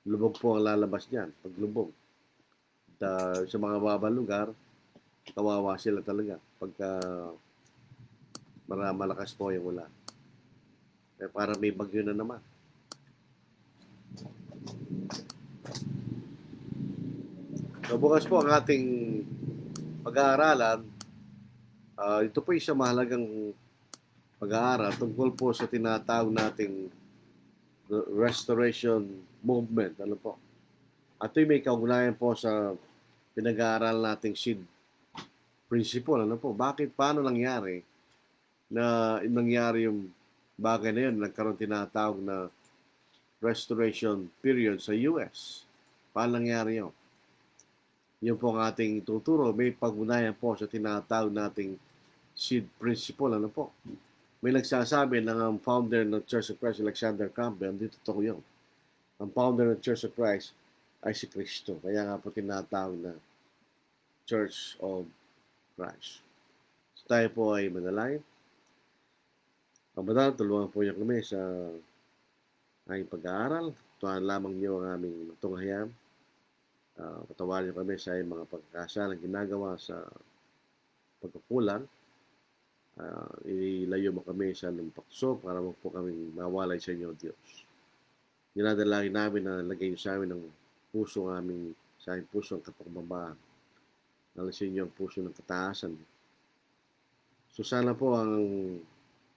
S2: lubog po ang lalabas niyan, paglubog. Sa mga babang lugar, kawawa sila talaga pagka malakas po yung ulan. Para may bagyo na naman. So bukas po ang ating pag-aaralan. Ito po isang mahalagang pag-aaral tungkol po sa tinatawag nating restoration movement. Ano po? At ito may kaugnayan po sa pinag-aaral nating seed principle. Ano po? Paano nangyari yung bagay na yun? Nagkaroon tinatawag na restoration period sa US. Paano nangyari yun? Yun po ang ating tuturo. May pag-unayan po sa tinatawag nating seed principle. Ano po? May nagsasabi na ang founder ng Church of Christ, Alexander Campbell, hindi totoo yun. Ang founder ng Church of Christ ay si Kristo. Kaya nga po tinatawag na Church of Christ. So tayo po ay manalangin. Ang banal, tulungan po niyo kami sa aking pag-aaral. Tuhan lamang niyo ang aming tunghayan. Patawarin niyo kami sa mga pagkakasalang ginagawa sa pagkukulang. Ilayo mo kami sa lumpakso para mo po kami mawalay sa inyo, Diyos. Dinadalangin namin na lagay niyo sa amin ng puso sa aming puso ang kapagbabaan. Nalasin niyo ang puso ng kataasan. So sana po ang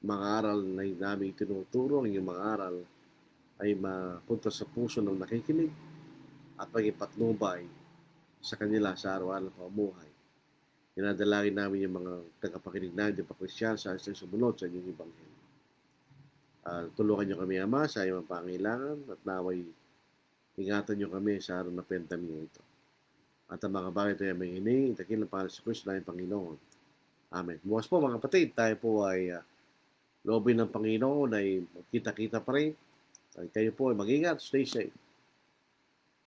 S2: mga aral na namin tinuturo, ang inyong mga aral ay mapunta sa puso ng nakikinig at maging patnubay sa kanila sa araw-araw ng pamumuhay. Dinadalangin namin yung mga tagapakinig namin, yung pakrisyan sa sumunod sa inyong Ebanghelyo. Tulungan niyo kami, Ama, sa iyong pangailangan at naway ingatan niyo kami sa araw na pandemya ito. At ang mga bagay ito ay may hining, itakin ng Panginoon sa Kristo na Panginoon. Amen. Bukas po mga kapatid, tayo po ay loobin ng Panginoon ay magkita-kita pa rin. Kayo po ay mag-ingat, stay safe.